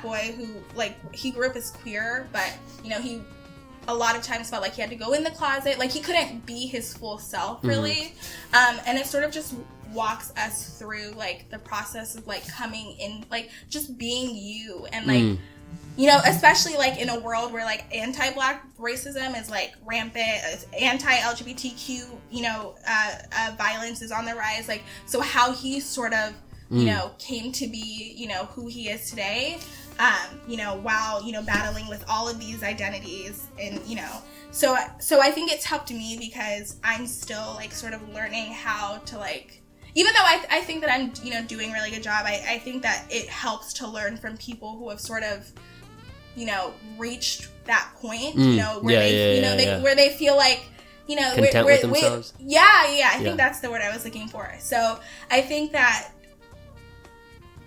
boy who like he grew up as queer, but you know he a lot of times felt like he had to go in the closet, like he couldn't be his full self really, and it sort of just walks us through like the process of like coming in, like just being you, and like you know, especially like in a world where like anti-black racism is like rampant, anti-LGBTQ, you know, violence is on the rise, like so how he sort of you know, came to be, you know, who he is today, you know, while, you know, battling with all of these identities, and, you know, so I think it's helped me because I'm still, like, sort of learning how to, like, even though I think that I'm, you know, doing a really good job, I think that it helps to learn from people who have sort of, you know, reached that point, you know, where where they feel like, you know, content with themselves. I think that's the word I was looking for. So I think that,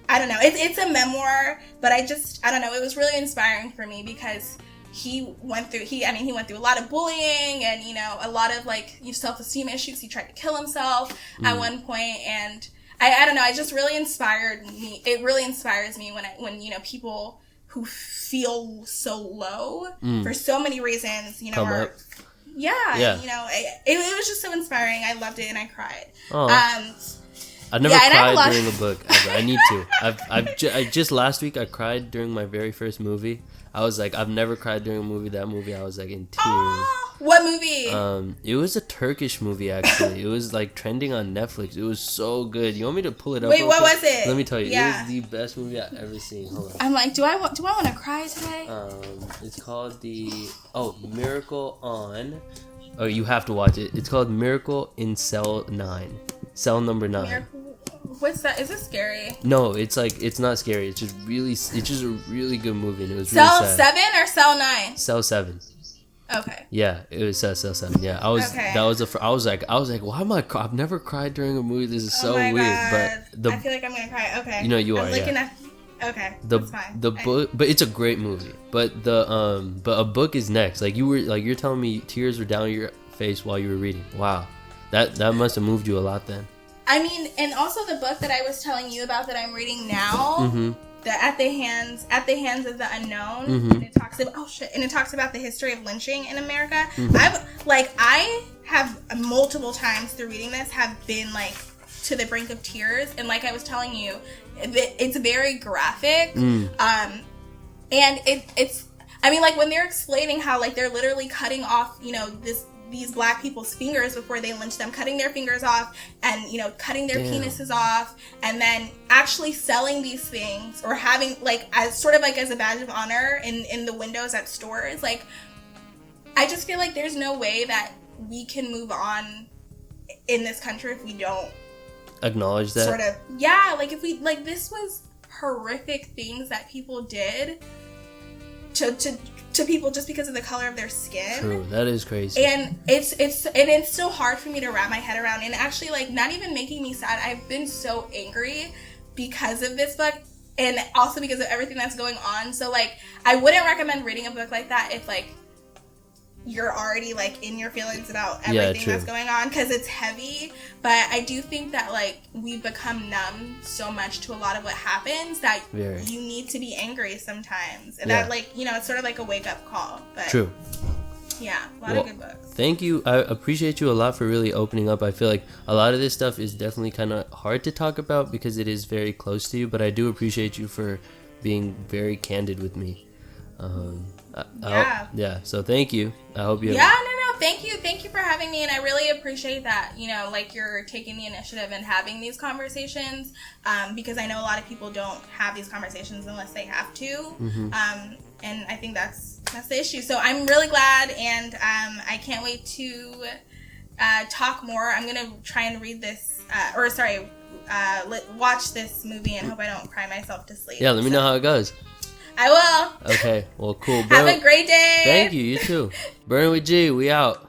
I don't know, it's a memoir, but I don't know, it was really inspiring for me because he went through a lot of bullying and, you know, a lot of like self-esteem issues. He tried to kill himself at one point, and I don't know, it just really inspired me. It really inspires me when you know, people who feel so low for so many reasons, you know, Yeah. You know, it was just so inspiring. I loved it and I cried. I've never and I have cried during a book ever. I need to. I just last week I cried during my very first movie. I was like, I've never cried during a movie. That movie, I was like in tears. What movie? It was a Turkish movie actually. It was like trending on Netflix. It was so good. You want me to pull it up? Wait, what was it? Let me tell you. Yeah. It was the best movie I've ever seen. Hold on. I'm like, do I want to cry today? It's called Miracle on. Oh, you have to watch it. It's called Miracle in Cell 9. Cell number 9. Miracle. What's that? Is it scary? No, it's not scary. It's just a really good movie, and it was Cell really sad. 7 or Cell 9? Cell 7. Okay. Yeah, it was Cell 7. Yeah, I was. Okay. That was I was like, why am I? I've never cried during a movie. This is so my weird. God. But I feel like I'm gonna cry. Okay. You know you are. Okay. The that's fine. the book, but it's a great movie. But but a book is next. Like you're telling me tears were down your face while you were reading. Wow, that must have moved you a lot then. I mean, and also the book that I was telling you about that I'm reading now, the At the Hands of the Unknown, and it talks about the history of lynching in America. I have multiple times through reading this have been like to the brink of tears, and like I was telling you, it's very graphic, and it's I mean, like when they're explaining how like they're literally cutting off, you know, these black people's fingers before they lynch them, cutting their fingers off and, you know, cutting their penises off, and then actually selling these things or having like as sort of like as a badge of honor in the windows at stores. Like, I just feel like there's no way that we can move on in this country if we don't acknowledge that. Sort of, like if we like this was horrific things that people did to people just because of the color of their skin. True, that is crazy. And it's so hard for me to wrap my head around, and actually like not even making me sad. I've been so angry because of this book, and also because of everything that's going on. So like I wouldn't recommend reading a book like that if like you're already like in your feelings about everything that's going on, because it's heavy. But I do think that like we become numb so much to a lot of what happens that you need to be angry sometimes, and that like, you know, it's sort of like a wake up call. But true. Yeah, a lot of good books. Thank you. I appreciate you a lot for really opening up. I feel like a lot of this stuff is definitely kind of hard to talk about because it is very close to you, but I do appreciate you for being very candid with me. So thank you. I hope you thank you for having me, and I really appreciate that, you know, like you're taking the initiative and having these conversations, because I know a lot of people don't have these conversations unless they have to, and I think that's the issue. So I'm really glad, and I can't wait to talk more. I'm gonna try and read this watch this movie and hope I don't cry myself to sleep. Let me know how it goes. I will. Okay, well, cool. Have a great day. Thank you. You too. Burnin with G. We out.